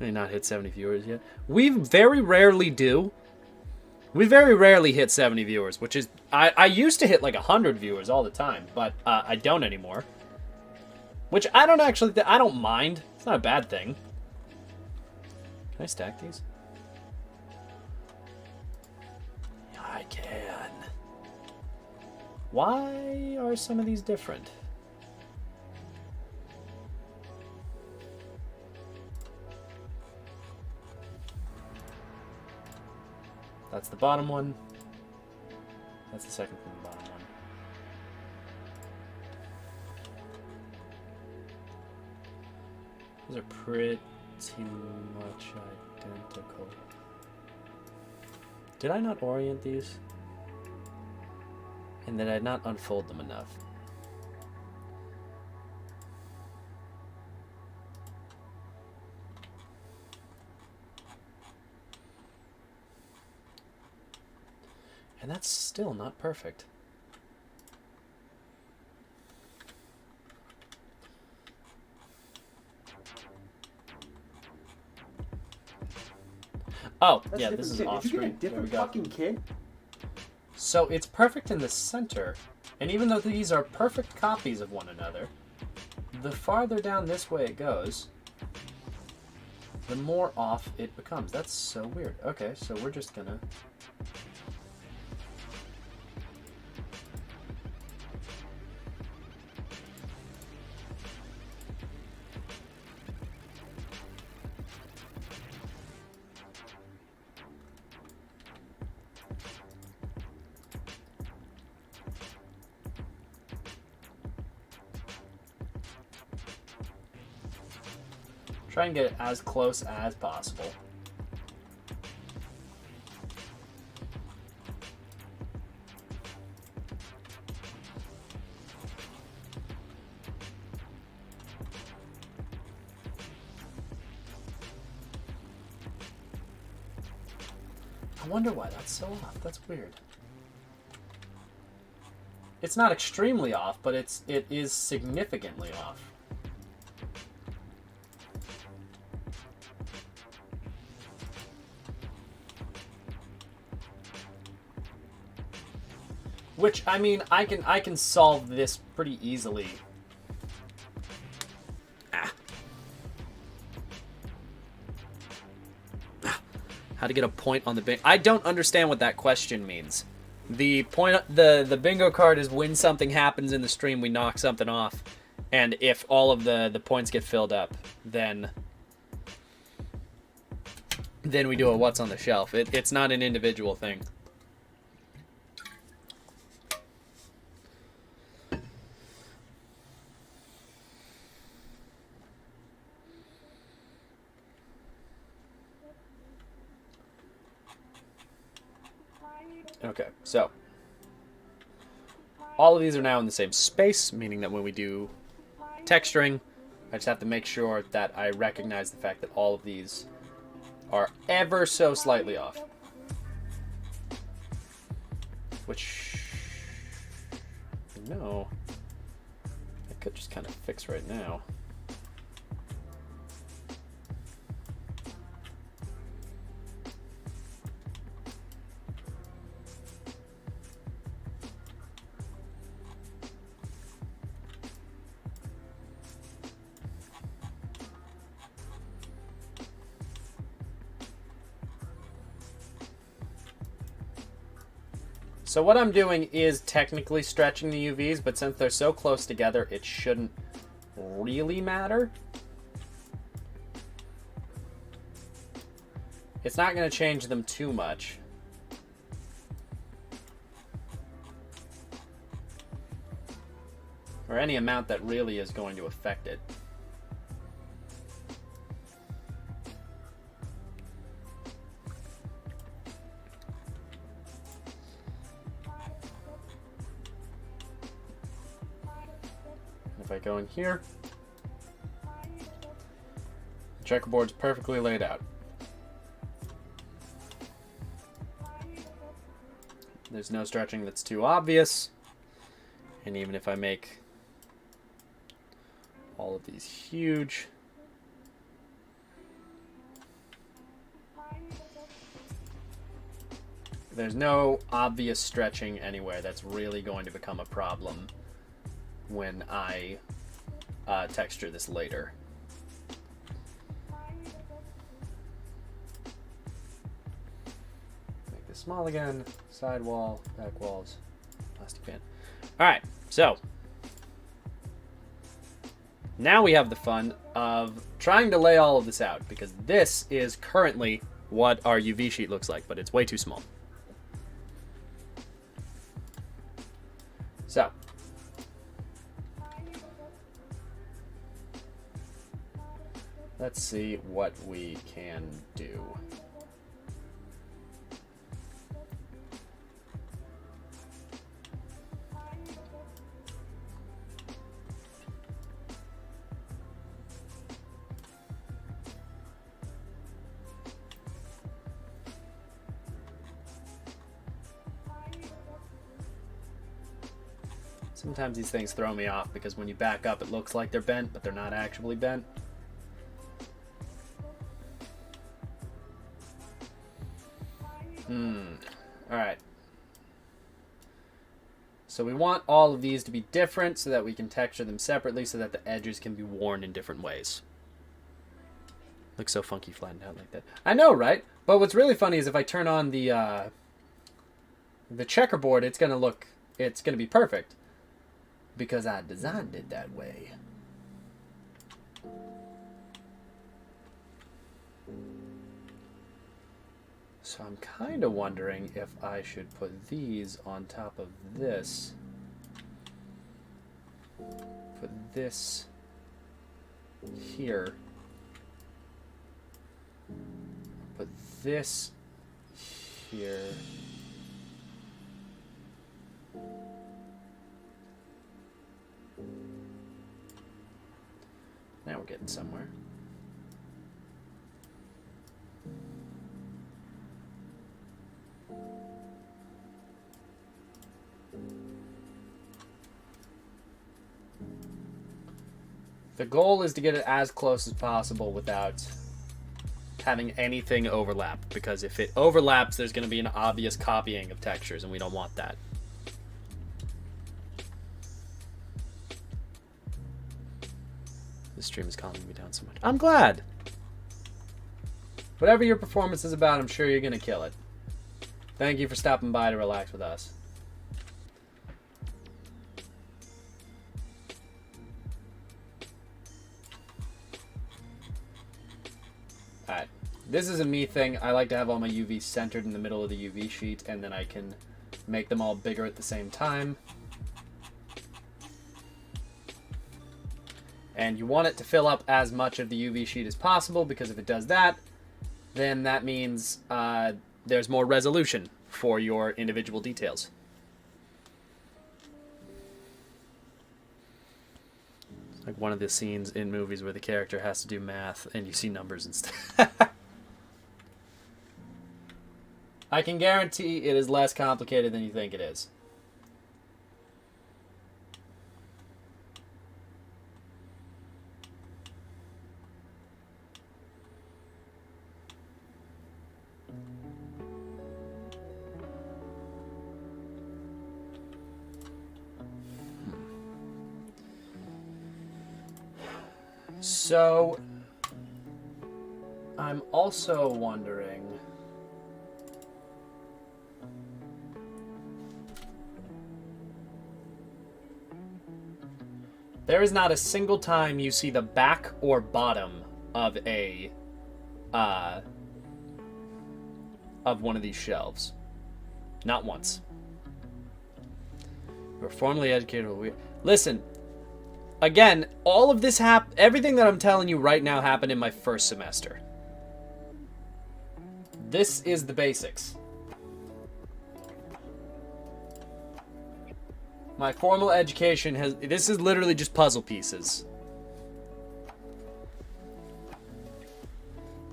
May not hit 70 viewers yet. We very rarely do. We very rarely hit 70 viewers, which is... I used to hit like 100 viewers all the time, but I don't anymore. Which I don't actually... I don't mind. It's not a bad thing. Can I stack these? I can. Why are some of these different? That's the bottom one. That's the second from the bottom one. Those are pretty much identical. Did I not orient these? And did I not unfold them enough? And that's still not perfect. Oh, yeah, this is off screen. Did you get a different fucking kid? So it's perfect in the center, and even though these are perfect copies of one another, the farther down this way it goes, the more off it becomes. That's so weird. Okay, so we're just gonna... Try and get it as close as possible. I wonder why that's so off. That's weird. It's not extremely off, but it is significantly off. Which, I mean, I can solve this pretty easily. How to get a point on the bingo? I don't understand what that question means. The point, the bingo card is when something happens in the stream, we knock something off, and if all of the points get filled up, then we do a what's on the shelf. It's not an individual thing. Okay, so all of these are now in the same space, meaning that when we do texturing, I just have to make sure that I recognize the fact that all of these are ever so slightly off. Which, no, I could just kind of fix right now. So what I'm doing is technically stretching the UVs, but since they're so close together, it shouldn't really matter. It's not going to change them too much. Or any amount that really is going to affect it. If I go in here, the checkerboard's perfectly laid out. There's no stretching that's too obvious. And even if I make all of these huge, there's no obvious stretching anywhere that's really going to become a problem when I texture this later. Make this small again. Side wall, back walls, plastic pan. Alright, so now we have the fun of trying to lay all of this out, because this is currently what our UV sheet looks like, but it's way too small. So let's see what we can do. Sometimes these things throw me off because when you back up, it looks like they're bent, but they're not actually bent. Alright. So we want all of these to be different so that we can texture them separately so that the edges can be worn in different ways. Looks so funky flattened out like that. I know, right? But what's really funny is if I turn on the checkerboard, it's gonna be perfect. Because I designed it that way. So I'm kind of wondering if I should put these on top of this. Put this here. put this here. Now we're getting somewhere. The goal is to get it as close as possible without having anything overlap, because if it overlaps, there's going to be an obvious copying of textures, and we don't want that. This stream is calming me down so much. I'm glad. Whatever your performance is about, I'm sure you're going to kill it. Thank you for stopping by to relax with us. Alright, this is a me thing. I like to have all my UVs centered in the middle of the UV sheet, and then I can make them all bigger at the same time. And you want it to fill up as much of the UV sheet as possible, because if it does that, then that means there's more resolution for your individual details. It's like one of the scenes in movies where the character has to do math and you see numbers instead. I can guarantee it is less complicated than you think it is. So, I'm also wondering, there is not a single time you see the back or bottom of a of one of these shelves. Not once. We're formally educated. Listen. Again, all of this everything that I'm telling you right now happened in my first semester. This is the basics. My formal education this is literally just puzzle pieces.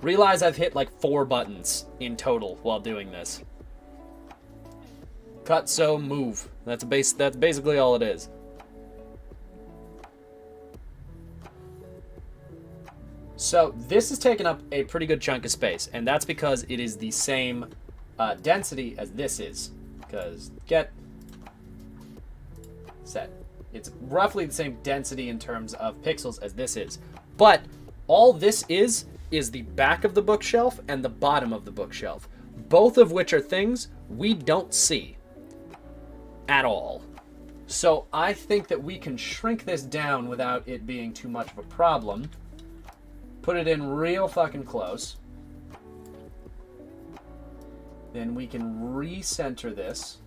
Realize I've hit like 4 buttons in total while doing this. Cut, sew, move. That's basically all it is. So this has taken up a pretty good chunk of space, and that's because it is the same density as this is. Because get set. It's roughly the same density in terms of pixels as this is. But all this is the back of the bookshelf and the bottom of the bookshelf. Both of which are things we don't see at all. So I think that we can shrink this down without it being too much of a problem. Put it in real fucking close. Then we can recenter this.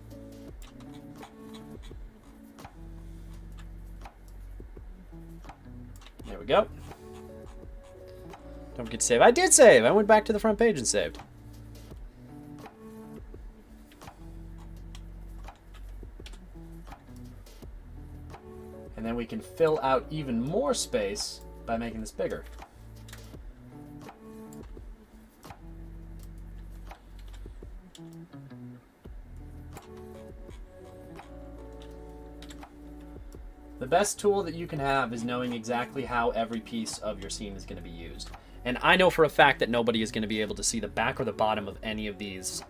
There we go. Don't forget to save. I did save! I went back to the front page and saved. And then we can fill out even more space by making this bigger. The best tool that you can have is knowing exactly how every piece of your scene is going to be used. And I know for a fact that nobody is going to be able to see the back or the bottom of any of these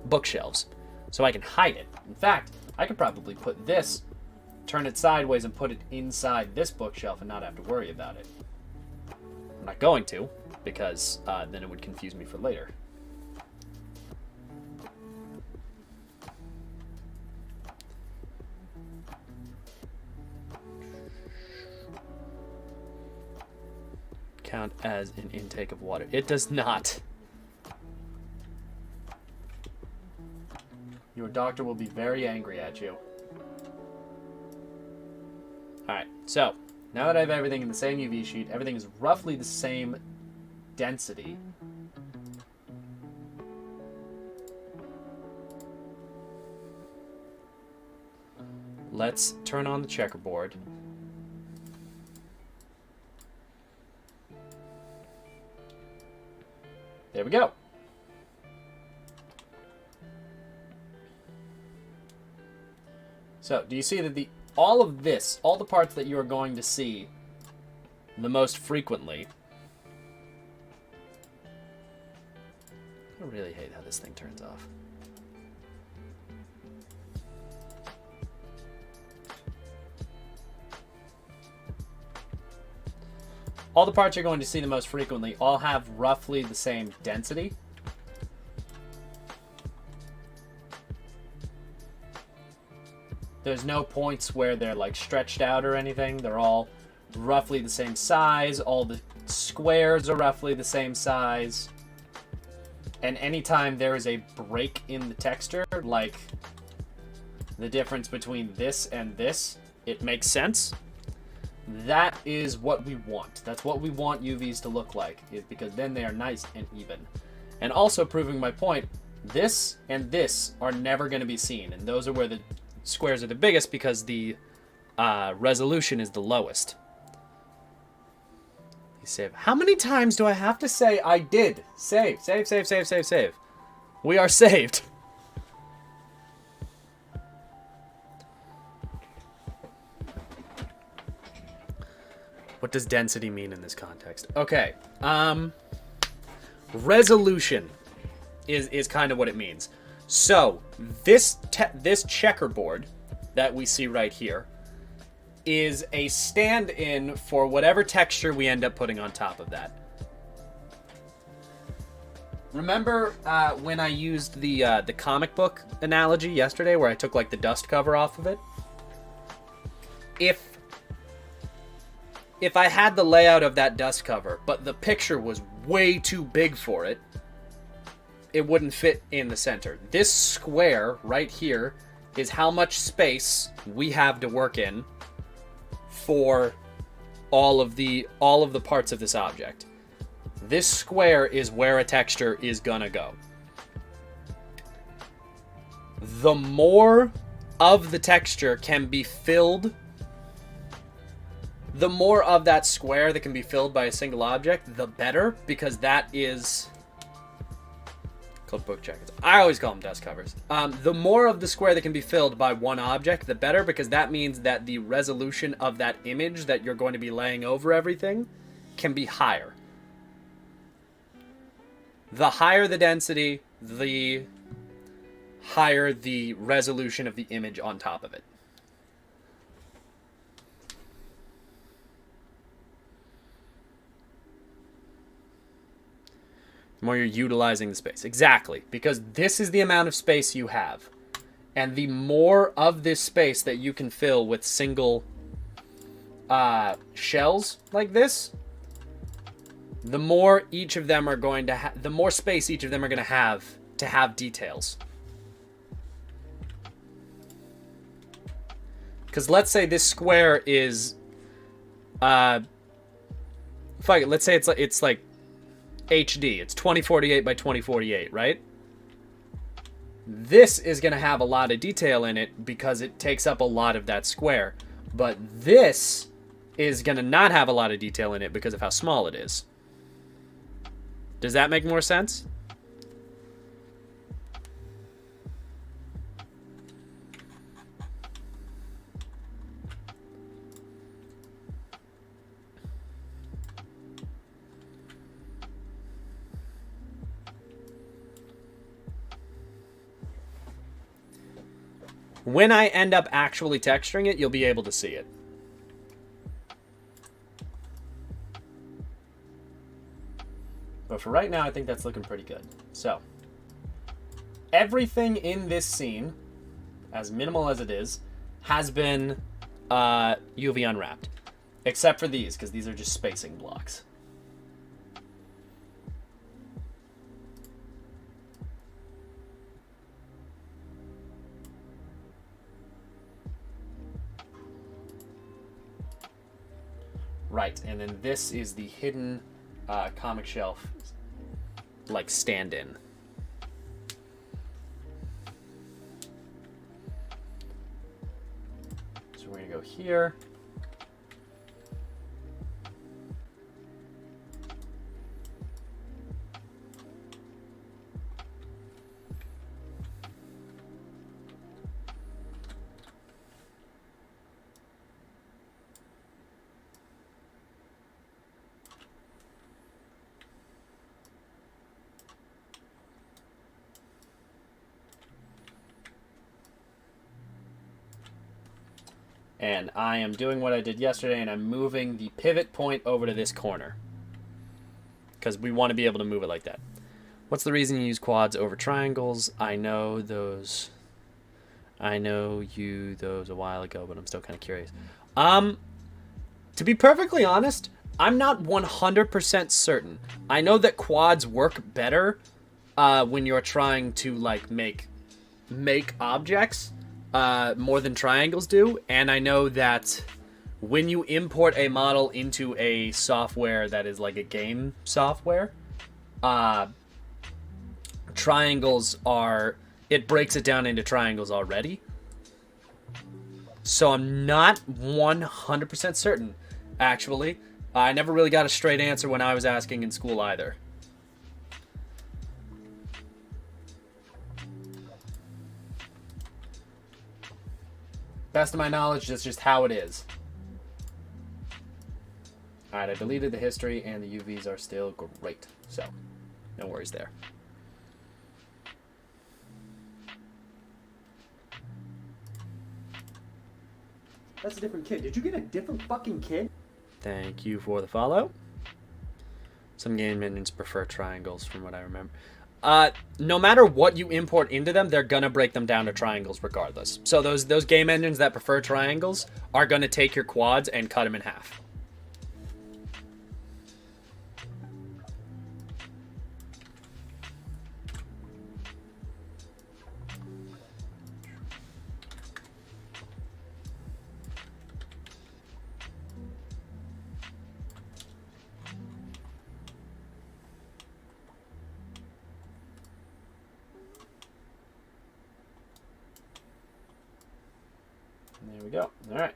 bookshelves. So I can hide it. In fact, I could probably put this, turn it sideways, and put it inside this bookshelf and not have to worry about it. I'm not going to, because then it would confuse me for later. Count as an intake of water. It does not. Your doctor will be very angry at you. Alright, so now that I have everything in the same UV sheet, everything is roughly the same density. let's turn on the checkerboard. There we go. So, do you see that all of this, all the parts that you are going to see the most frequently... I really hate how this thing turns off. All the parts you're going to see the most frequently all have roughly the same density. There's no points where they're like stretched out or anything. They're all roughly the same size. All the squares are roughly the same size. And anytime there is a break in the texture, like the difference between this and this, it makes sense. That is what we want. That's what we want UVs to look like, is because then they are nice and even. And also proving my point, this and this are never going to be seen. And those are where the squares are the biggest because the resolution is the lowest. You save. How many times do I have to say I did? Save, save, save, save, save, save. We are saved. What does density mean in this context? Okay. Resolution is kind of what it means. So, this checkerboard that we see right here is a stand-in for whatever texture we end up putting on top of that. Remember when I used the comic book analogy yesterday where I took like the dust cover off of it? If I had the layout of that dust cover, but the picture was way too big for it, it wouldn't fit in the center. This square right here is how much space we have to work in for all of the parts of this object. This square is where a texture is gonna go. The more of the texture can be filled, the more of that square that can be filled by a single object, the better, because that is called book checkers. I always call them dust covers. The more of the square that can be filled by one object, the better, because that means that the resolution of that image that you're going to be laying over everything can be higher. The higher the density, the higher the resolution of the image on top of it. The more you're utilizing the space. Exactly. Because this is the amount of space you have. And the more of this space that you can fill with single shells like this, the more each of them are going to the more space each of them are going to have details. Because let's say this square is let's say it's like HD. It's 2048 by 2048, right? This is going to have a lot of detail in it because it takes up a lot of that square. But this is going to not have a lot of detail in it because of how small it is. Does that make more sense? When I end up actually texturing it, you'll be able to see it. But for right now, I think that's looking pretty good. So, everything in this scene, as minimal as it is, has been UV unwrapped. Except for these, because these are just spacing blocks. Right, and then this is the hidden comic shelf, like stand-in. here. And I am doing what I did yesterday, and I'm moving the pivot point over to this corner. Because we want to be able to move it like that. What's the reason you use quads over triangles? I know those a while ago, but I'm still kind of curious. To be perfectly honest, I'm not 100% certain. I know that quads work better when you're trying to like make objects. More than triangles do, and I know that when you import a model into a software that is like a game software, triangles it breaks it down into triangles already. So I'm not 100% certain, actually. I never really got a straight answer when I was asking in school either. Best of my knowledge, that's just how it is. Alright, I deleted the history, and the UVs are still great. So, no worries there. That's a different kid. Did you get a different fucking kid? Thank you for the follow. Some game engines prefer triangles, from what I remember. No matter what you import into them, they're gonna break them down to triangles regardless. So those game engines that prefer triangles are gonna take your quads and cut them in half. There we go. All right.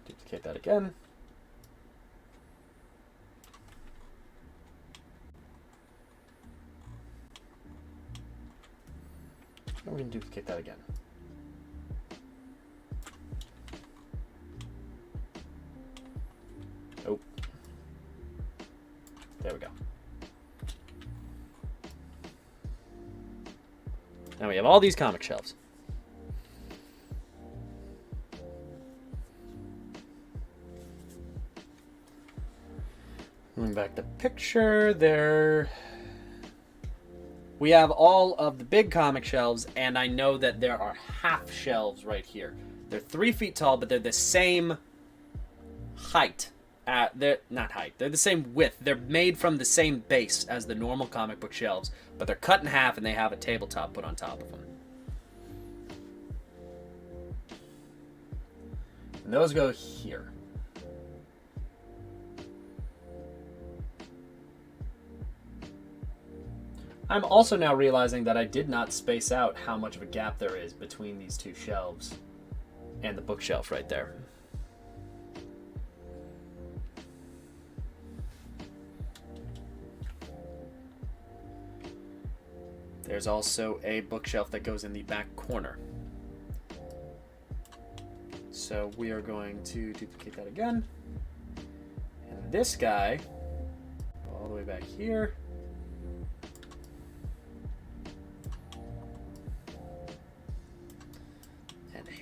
Duplicate that again. And we can duplicate that again. Oh. There we go. Now we have all these comic shelves. Moving back the picture, there we have all of the big comic shelves, and I know that there are half shelves right here. They're 3 feet tall, but they're the same height. They're not height. They're the same width. They're made from the same base as the normal comic book shelves, but they're cut in half, and they have a tabletop put on top of them. And those go here. I'm also now realizing that I did not space out how much of a gap there is between these two shelves and the bookshelf right there. There's also a bookshelf that goes in the back corner. So we are going to duplicate that again. And this guy, all the way back here.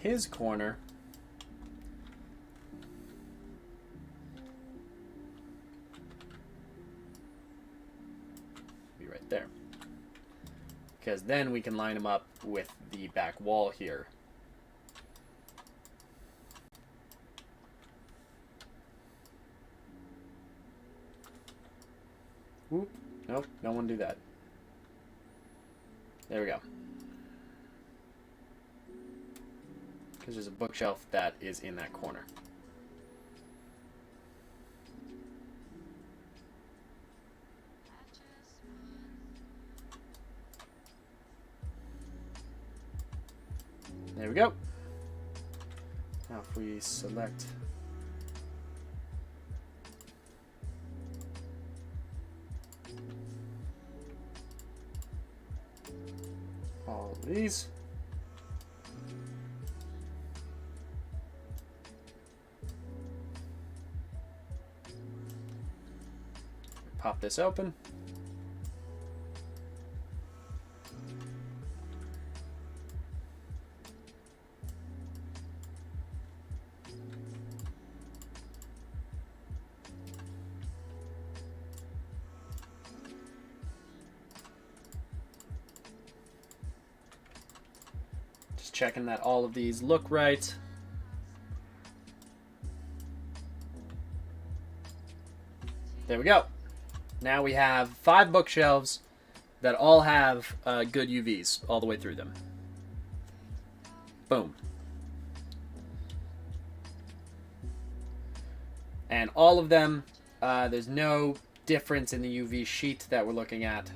His corner be right there, because then we can line them up with the back wall here. Oop, nope, don't want to do that. There we go. Because there's a bookshelf that is in that corner. There we go. Now if we select all of these, pop this open. Just checking that all of these look right. There we go. Now we have 5 bookshelves that all have good UVs all the way through them. Boom. And all of them, there's no difference in the UV sheet that we're looking at.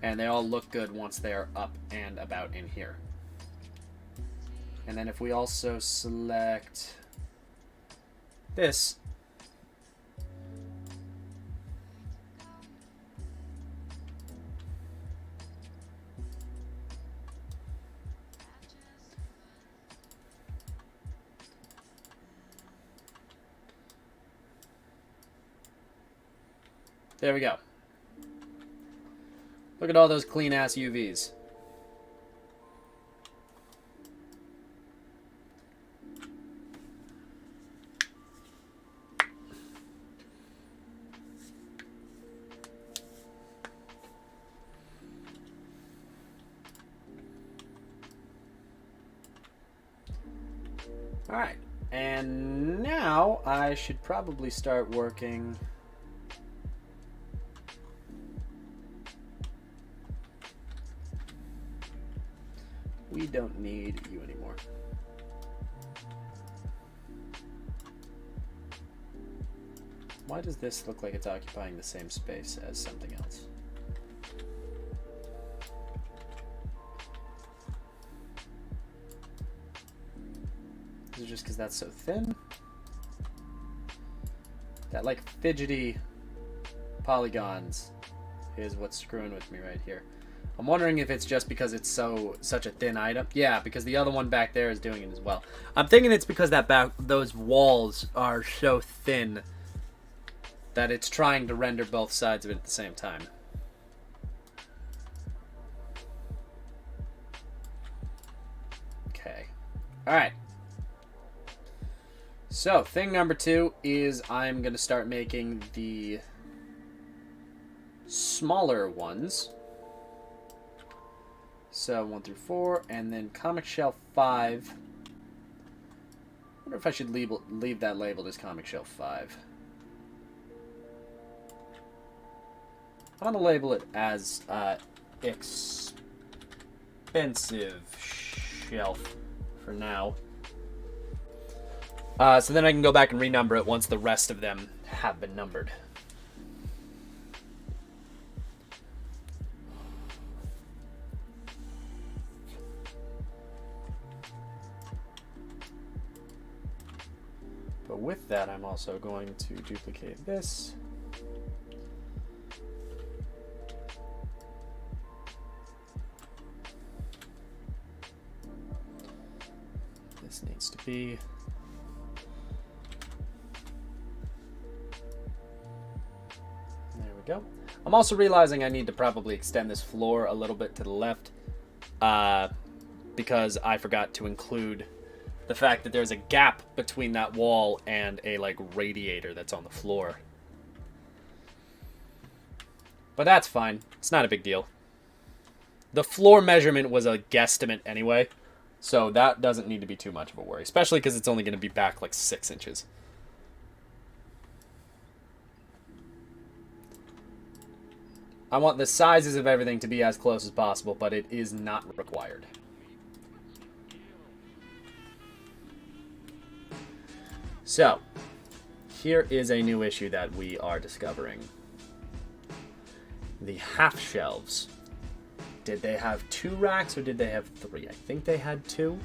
And they all look good once they are up and about in here. And then if we also select this, there we go. Look at all those clean-ass UVs. Alright, and now I should probably start working. We don't need you anymore. Why does this look like it's occupying the same space as something else? Is it just because that's so thin? That like fidgety polygons is what's screwing with me right here. I'm wondering if it's just because it's such a thin item. Yeah, because the other one back there is doing it as well. I'm thinking it's because those walls are so thin that it's trying to render both sides of it at the same time. Okay. Alright. So, thing number 2 is I'm going to start making the smaller ones. So 1 through 4, and then comic shelf 5. I wonder if I should leave that labeled as comic shelf 5. I'm going to label it as expensive shelf for now. So then I can go back and renumber it once the rest of them have been numbered. But with that, I'm also going to duplicate this. This needs to be there we go. I'm also realizing I need to probably extend this floor a little bit to the left because I forgot to include the fact that there's a gap between that wall and a like radiator that's on the floor. But that's fine. It's not a big deal. The floor measurement was a guesstimate anyway, so that doesn't need to be too much of a worry, especially because it's only going to be back like 6 inches. I want the sizes of everything to be as close as possible, but it is not required. So, here is a new issue that we are discovering. The half shelves. Did they have 2 racks or did they have 3? I think they had 2.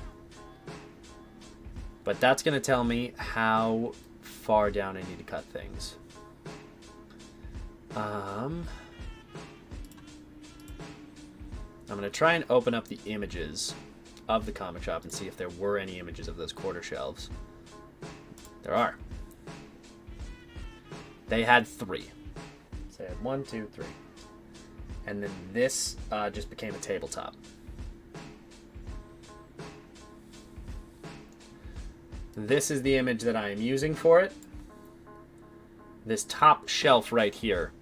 But that's going to tell me how far down I need to cut things. I'm going to try and open up the images of the comic shop and see if there were any images of those quarter shelves. There are. They had 3. So they had 1, 2, 3. And then this just became a tabletop. This is the image that I am using for it. This top shelf right here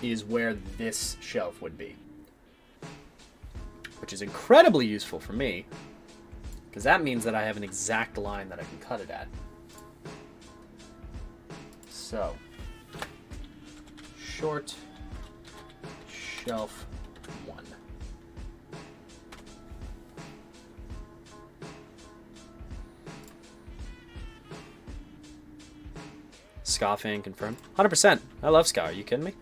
is where this shelf would be. Which is incredibly useful for me, because that means that I have an exact line that I can cut it at. So, short shelf 1. Ska fan confirmed. 100%. I love Ska. Are you kidding me?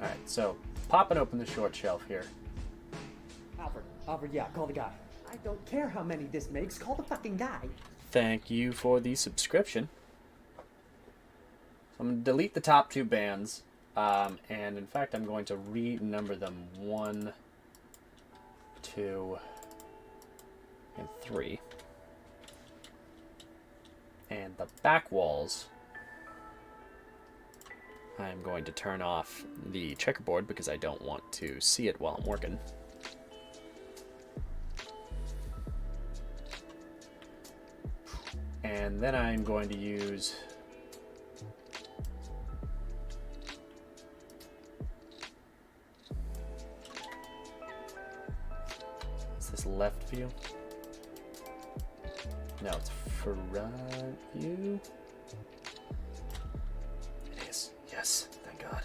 Alright, so popping open the short shelf here. Alfred, yeah, call the guy. I don't care how many this makes, call the fucking guy. Thank you for the subscription. So I'm going to delete the top 2 bands. And in fact, I'm going to renumber them 1, 2, and 3. And the back walls, I'm going to turn off the checkerboard because I don't want to see it while I'm working. And then I'm going to use this left view. No, it's front view. It is. Yes, thank God.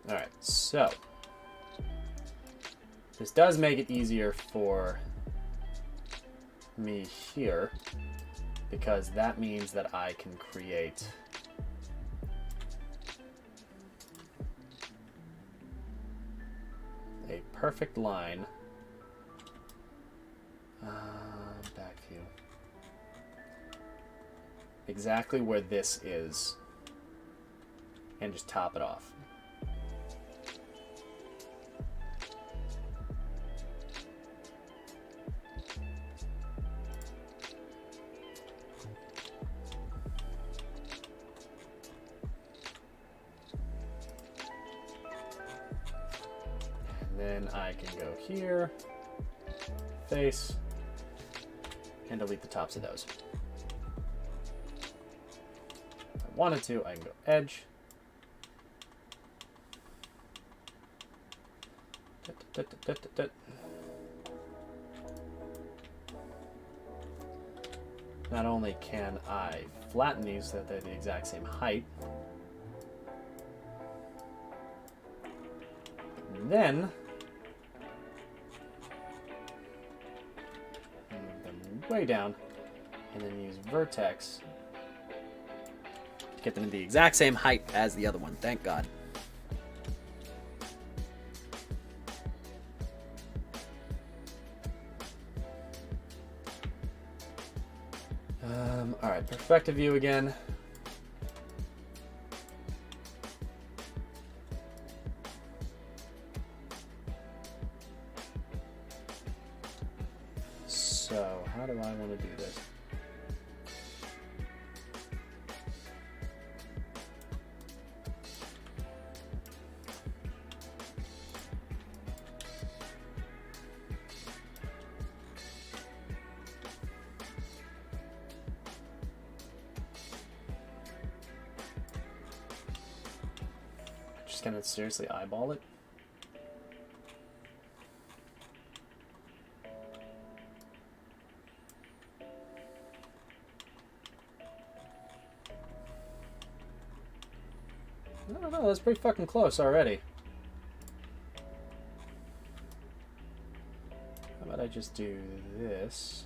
Alright, so this does make it easier for me here, because that means that I can create a perfect line. Back view. Exactly where this is, and just top it off. Then I can go here, face, and delete the tops of those. If I wanted to, I can go edge. Not only can I flatten these so that they're the exact same height, and then move them way down, and then use vertex to get them to the exact same height as the other one. Thank God. Alright, perspective view again. So, how do I want to do this? Just gonna seriously eyeball it. Oh, that's pretty fucking close already. How about I just do this?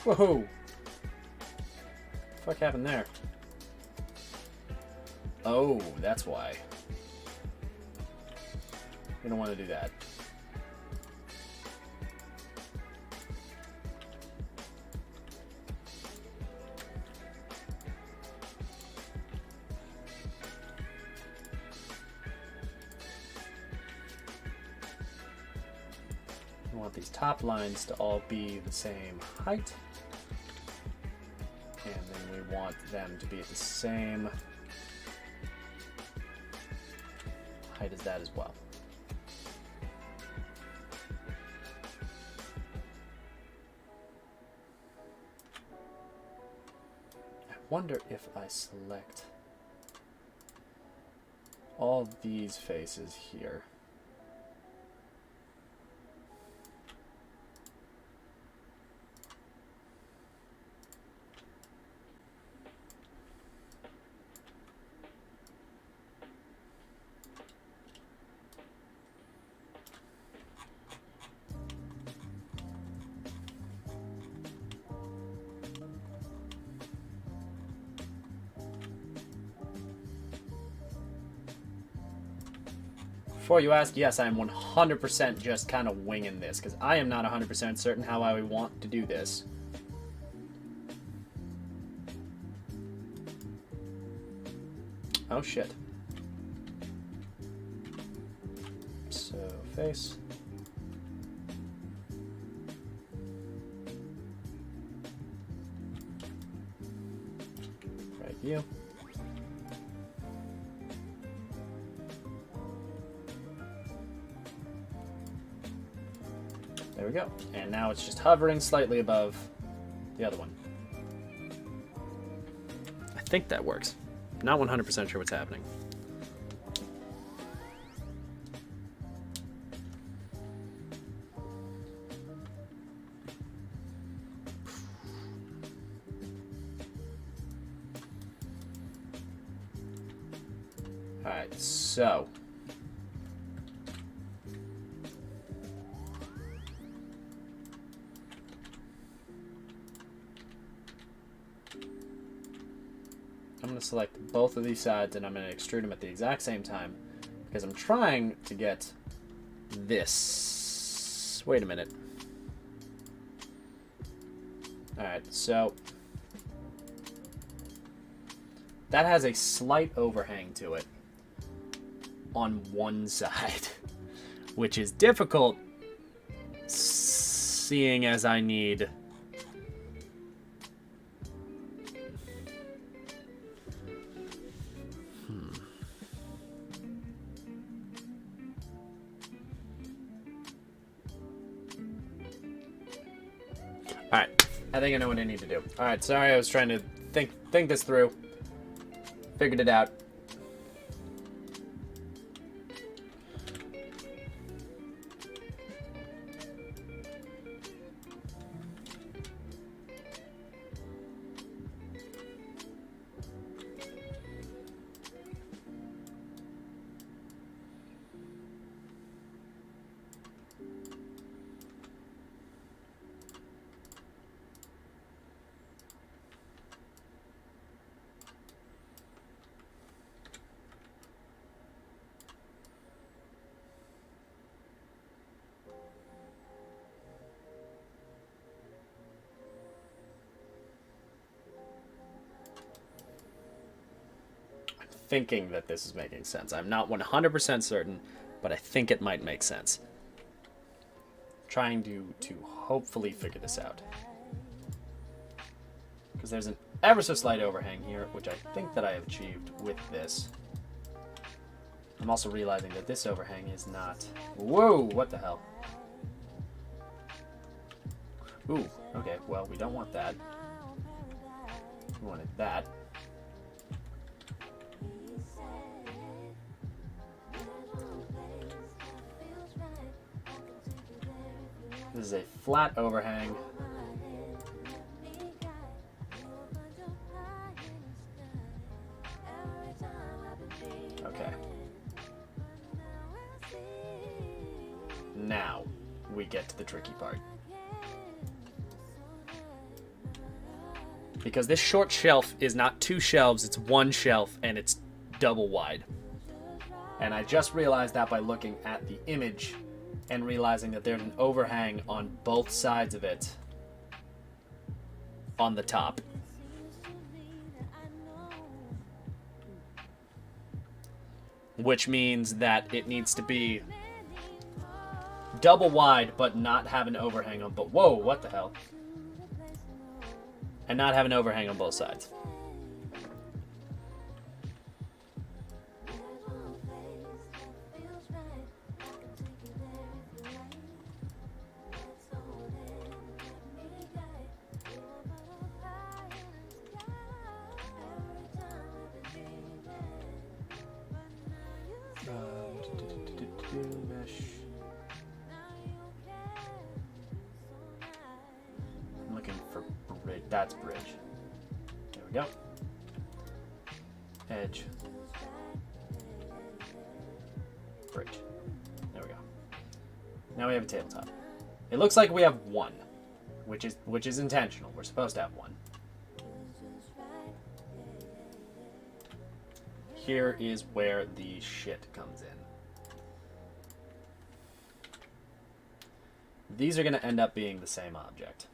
Whoa! What the fuck happened there? Oh, that's why. We don't want to do that. We want these top lines to all be the same height. And then we want them to be at the same height as that as well. I wonder if I select all these faces here. Before you ask, yes, I'm 100% just kind of winging this, because I am not 100% certain how I want to do this. Oh, shit. So, face. Right view. There we go. And now it's just hovering slightly above the other one. I think that works. Not 100% sure what's happening. Alright, so I'm going to select both of these sides and I'm going to extrude them at the exact same time because I'm trying to get this. Wait a minute. Alright, so that has a slight overhang to it on one side, which is difficult seeing as I need Alright, I think I know what I need to do. Alright, sorry, I was trying to think this through. Figured it out. Thinking that this is making sense. I'm not 100% certain, but I think it might make sense. Trying to hopefully figure this out. Because there's an ever so slight overhang here, which I think that I have achieved with this. I'm also realizing that this overhang is not... Whoa, what the hell? Ooh, okay, well, we don't want that. We wanted that. This is a flat overhang. we get to the tricky part. Because this short shelf is not 2 shelves, it's 1 shelf, and it's double wide. And I just realized that by looking at the image and realizing that there's an overhang on both sides of it on the top. Which means that it needs to be double wide, but not have an overhang on both. Whoa, what the hell? And not have an overhang on both sides. Mesh. I'm looking for bridge. That's bridge. There we go. Edge. Bridge. There we go. Now we have a tabletop. It looks like we have 1, which is intentional. We're supposed to have 1. Here is where the shit comes in. These are going to end up being the same object.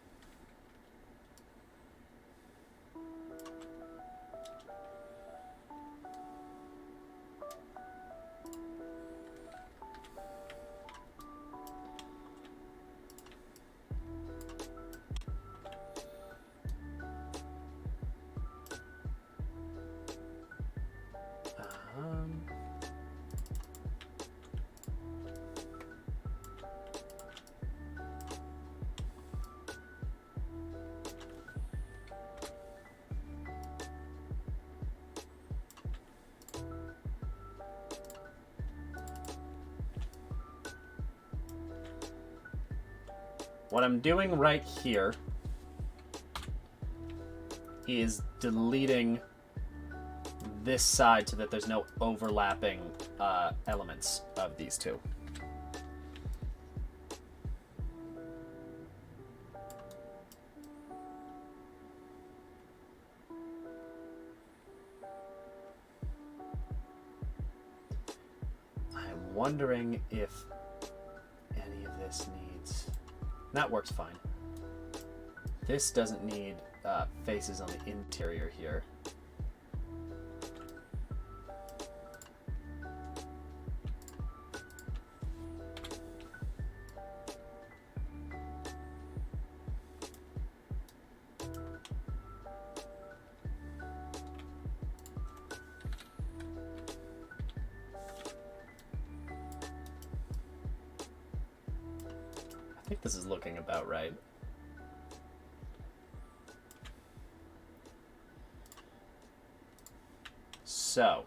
What I'm doing right here is deleting this side so that there's no overlapping elements of these two. I'm wondering if any of this needs... That works fine. This doesn't need faces on the interior here. I think this is looking about right. So,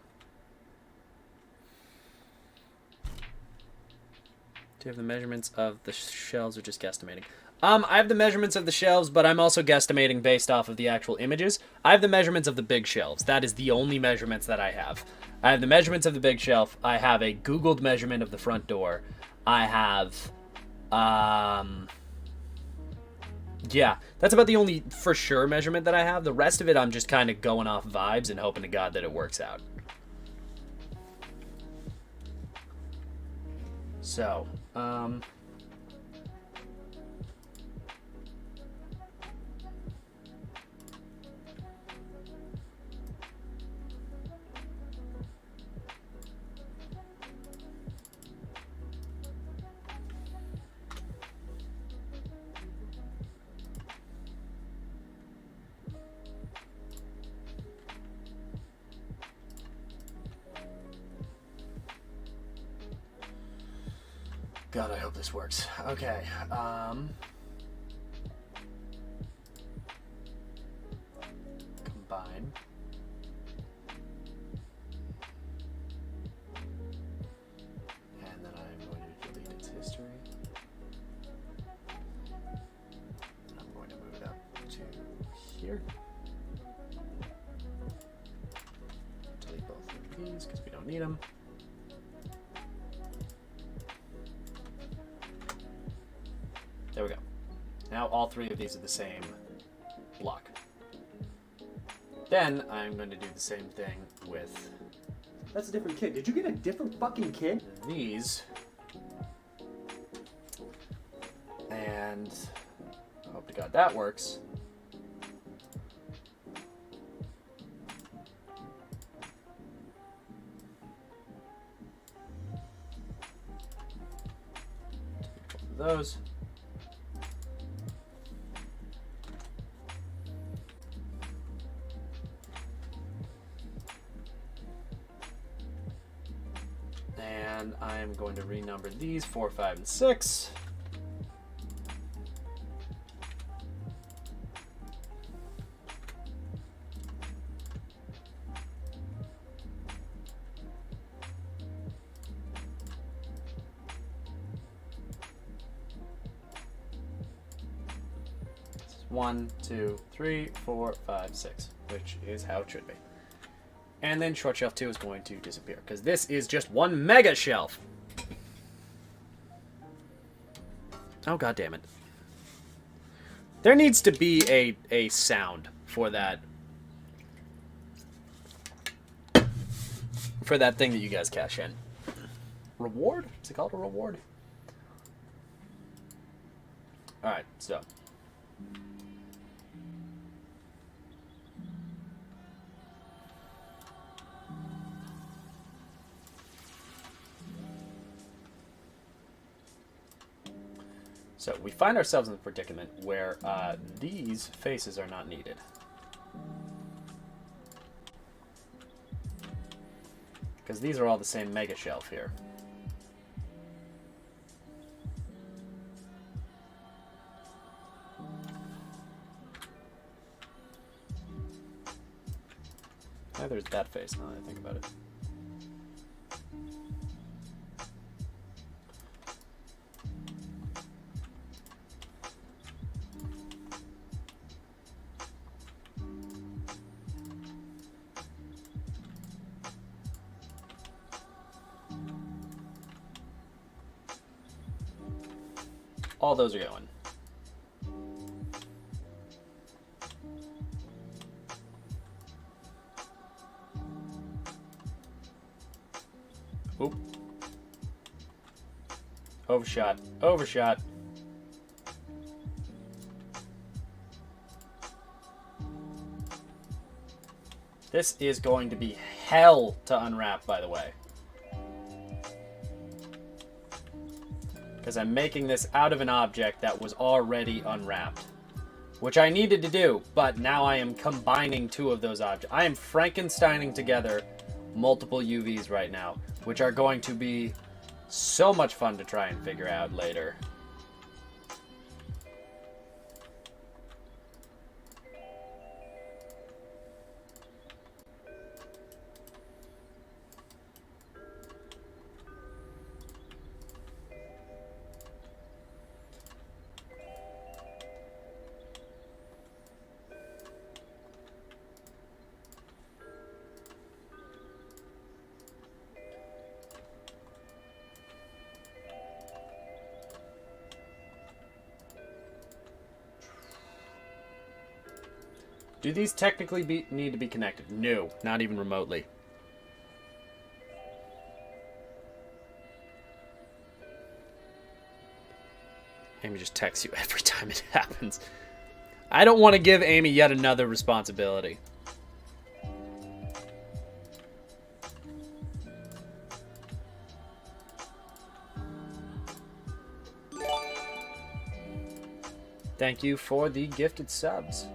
do you have the measurements of the shelves or just guesstimating? I have the measurements of the shelves, but I'm also guesstimating based off of the actual images. I have the measurements of the big shelves. That is the only measurements that I have. I have the measurements of the big shelf. I have a Googled measurement of the front door. I have... yeah, that's about the only for sure measurement that I have. The rest of it, I'm just kind of going off vibes and hoping to God that it works out. So, God, I hope this works. Okay, combine. And then I'm going to delete its history. I'm going to move it up to here. Delete both of these because we don't need them. There we go. Now all three of these are the same block. Then I'm going to do the same thing with... That's a different kid. Did you get a different fucking kid? These. And hope to God that works. Those. And I'm going to renumber these 4, 5, and 6. This is 1, 2, 3, 4, 5, 6, which is how it should be. And then short shelf 2 is going to disappear, because this is just one mega shelf. Oh, god damn it. There needs to be a sound for that. For that thing that you guys cash in. Reward? Is it called a reward? Alright, so. So we find ourselves in the predicament where these faces are not needed. Because these are all the same mega shelf here. There's that face now that I think about it. All those are going. Oop. Overshot. Overshot. This is going to be hell to unwrap, by the way. Because I'm making this out of an object that was already unwrapped. Which I needed to do, but now I am combining two of those objects. I am Frankensteining together multiple UVs right now, which are going to be so much fun to try and figure out later. Do these technically need to be connected? No, not even remotely. Amy just texts you every time it happens. I don't want to give Amy yet another responsibility. Thank you for the gifted subs.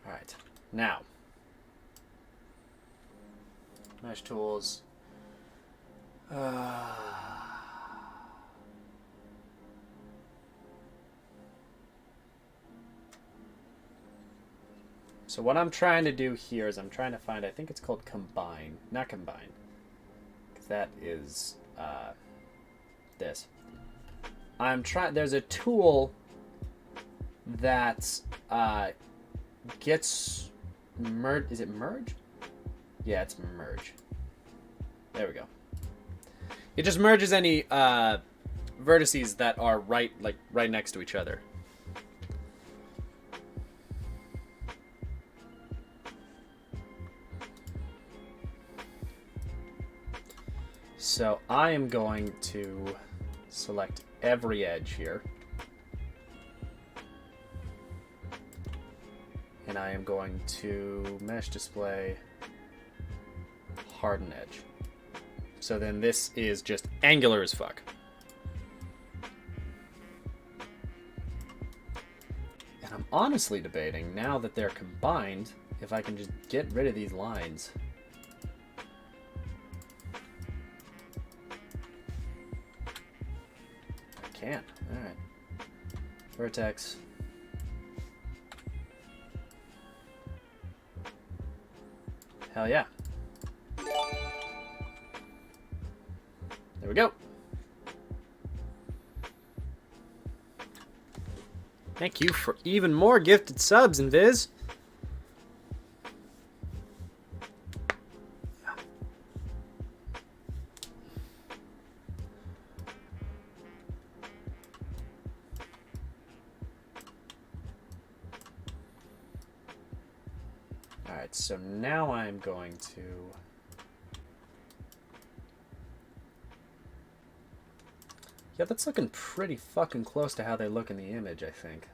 Alright, now, mesh tools. So what I'm trying to do here is I'm trying to find, I think it's called combine, not combine, because that is this. I'm trying. There's a tool that gets merge. Is it merge? Yeah, it's merge. There we go. It just merges any vertices that are right next to each other. So I am going to select every edge here. And I am going to mesh display harden edge. So then this is just angular as fuck. And I'm honestly debating, now that they're combined, if I can just get rid of these lines. I can. Alright. Vertex. Hell yeah. There we go. Thank you for even more gifted subs, Invis. Alright, so now I'm going to... Yeah, that's looking pretty fucking close to how they look in the image, I think.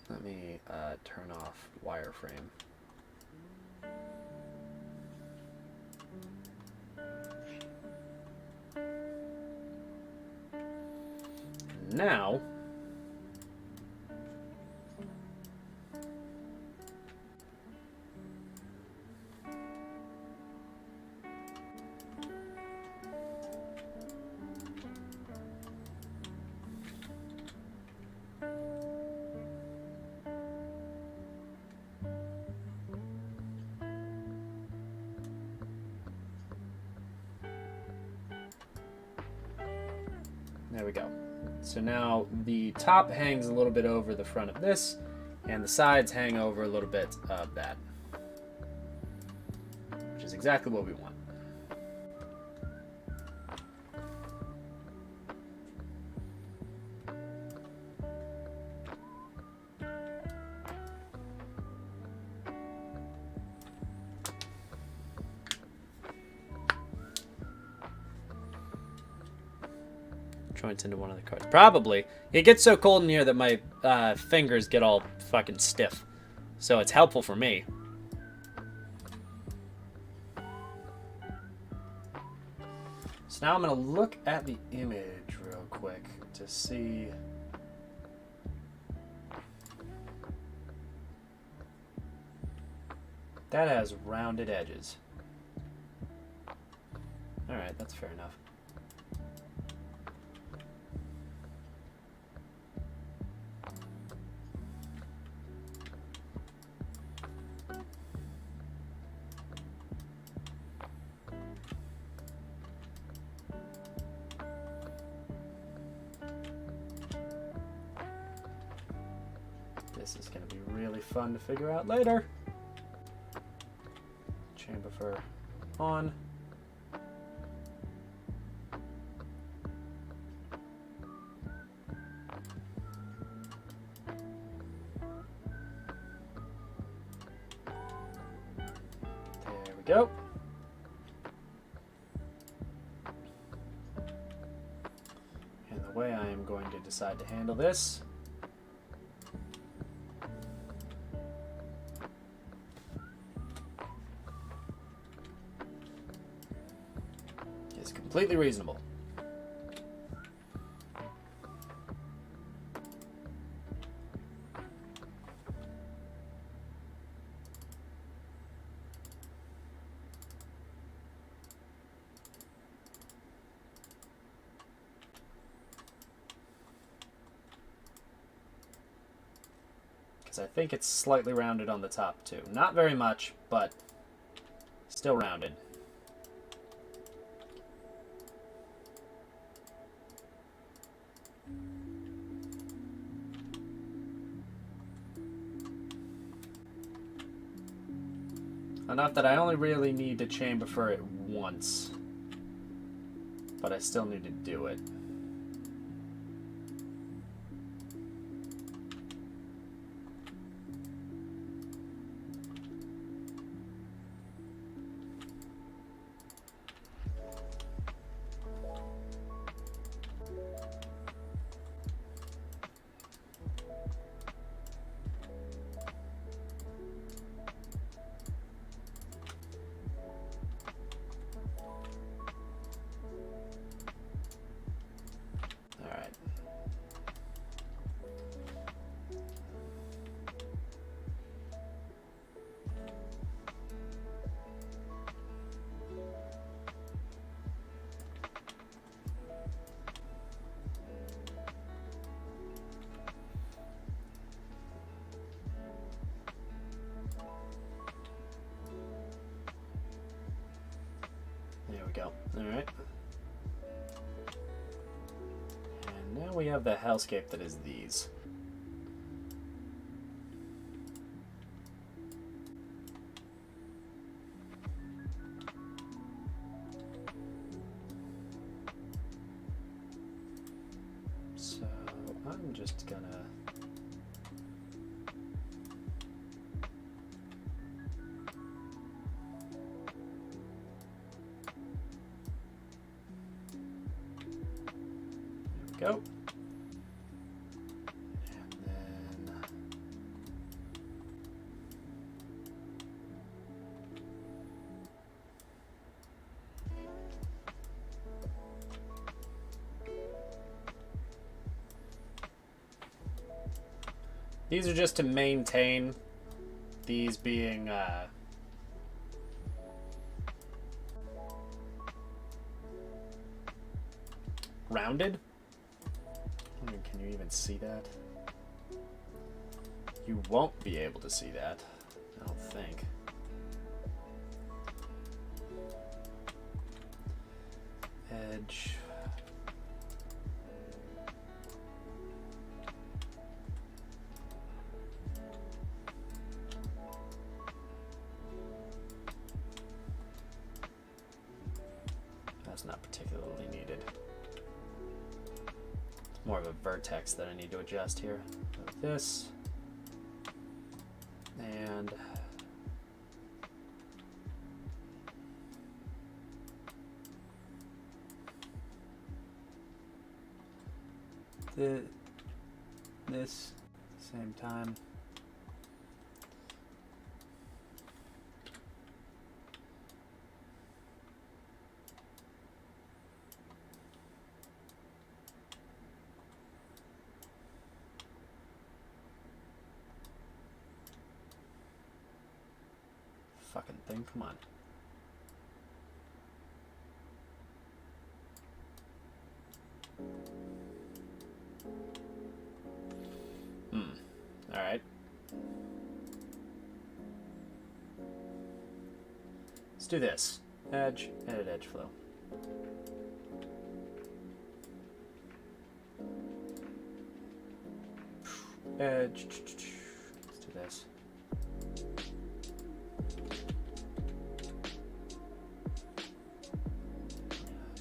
Let me turn off wireframe. Now... There we go. So now the top hangs a little bit over the front of this, and the sides hang over a little bit of that. Which is exactly what we want. Joints into one of the cards. Probably. It gets so cold in here that my fingers get all fucking stiff. So it's helpful for me. So now I'm going to look at the image real quick to see... That has rounded edges. Alright, that's fair enough. This is going to be really fun to figure out later. Chamber fur on. There we go. And the way I am going to decide to handle this is completely reasonable. I think it's slightly rounded on the top too. Not very much, but still rounded. Enough that I only really need to chamber for it once. But I still need to do it. There we go. Alright. And now we have the hellscape that is these. So I'm just gonna... Go. And then these are just to maintain these being rounded. Can you even see that? You won't be able to see that, I don't think. Edge. That's not particularly needed. More of a vertex that I need to adjust here. Like this. And this same time. Fucking thing, come on. Alright. Let's do this. Edge, edit edge flow. Edge. Let's do this.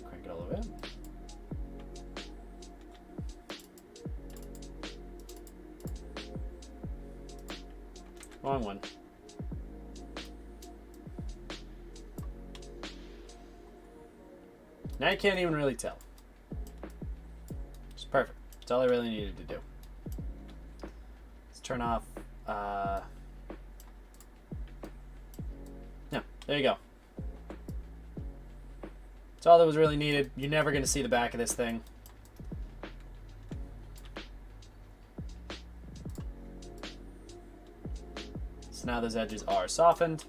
Crank it all the way up. Wrong one. Now you can't even really tell. It's perfect. That's all I really needed to do. Let's turn off. No, there you go. That's all that was really needed. You're never going to see the back of this thing. So now those edges are softened.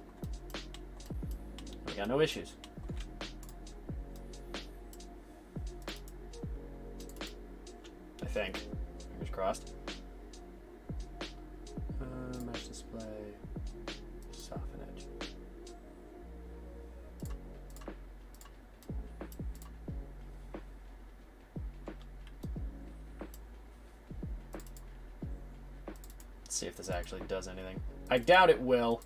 We got no issues. I think. Fingers crossed. Mesh display. Soften edge. Let's see if this actually does anything. I doubt it will.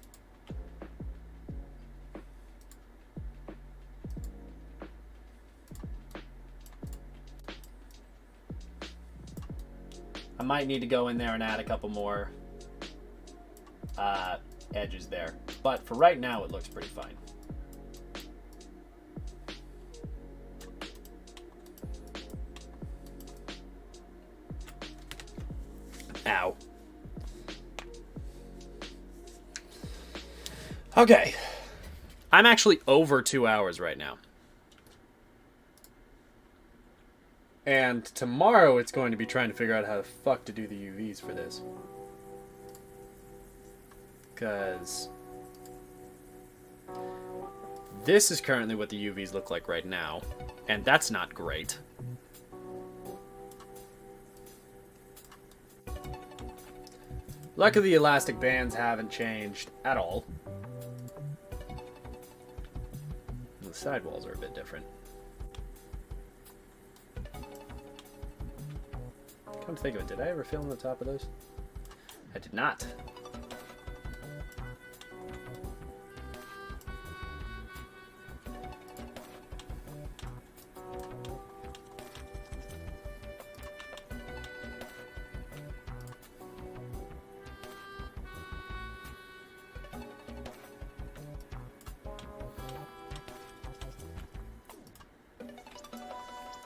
might need to go in there and add a couple more edges there. But for right now, it looks pretty fine. Ow. Okay. I'm actually over 2 hours right now. And tomorrow it's going to be trying to figure out how the fuck to do the UVs for this. Because this is currently what the UVs look like right now. And that's not great. Luckily, the elastic bands haven't changed at all. The sidewalls are a bit different. Come to think of it, did I ever film the top of those? I did not.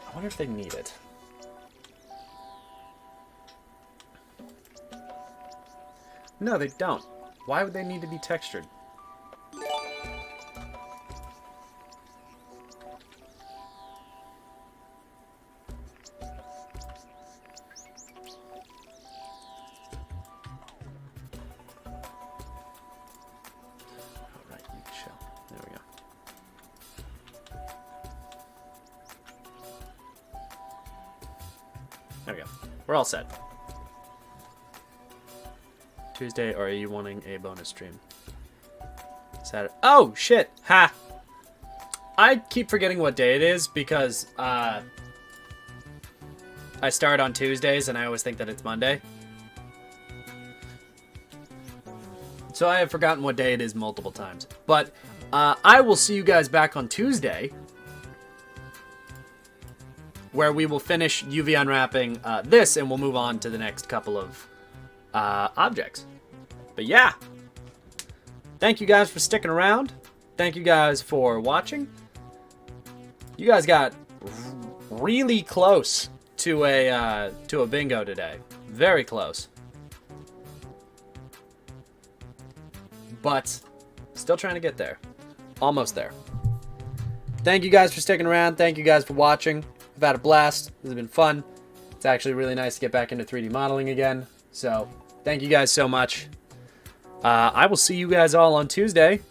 I wonder if they need it. No, they don't. Why would they need to be textured? Alright, you chill. There we go. There we go. We're all set. Tuesday, or are you wanting a bonus stream? Saturday. Oh, shit! Ha! I keep forgetting what day it is because, I start on Tuesdays and I always think that it's Monday. So I have forgotten what day it is multiple times. But, I will see you guys back on Tuesday, where we will finish UV unwrapping this, and we'll move on to the next couple of objects. But yeah, thank you guys for sticking around. Thank you guys for watching. You guys got really close to a bingo today. Very close. But still trying to get there. Almost there. Thank you guys for sticking around. Thank you guys for watching. I've had a blast. This has been fun. It's actually really nice to get back into 3D modeling again. So, thank you guys so much. I will see you guys all on Tuesday.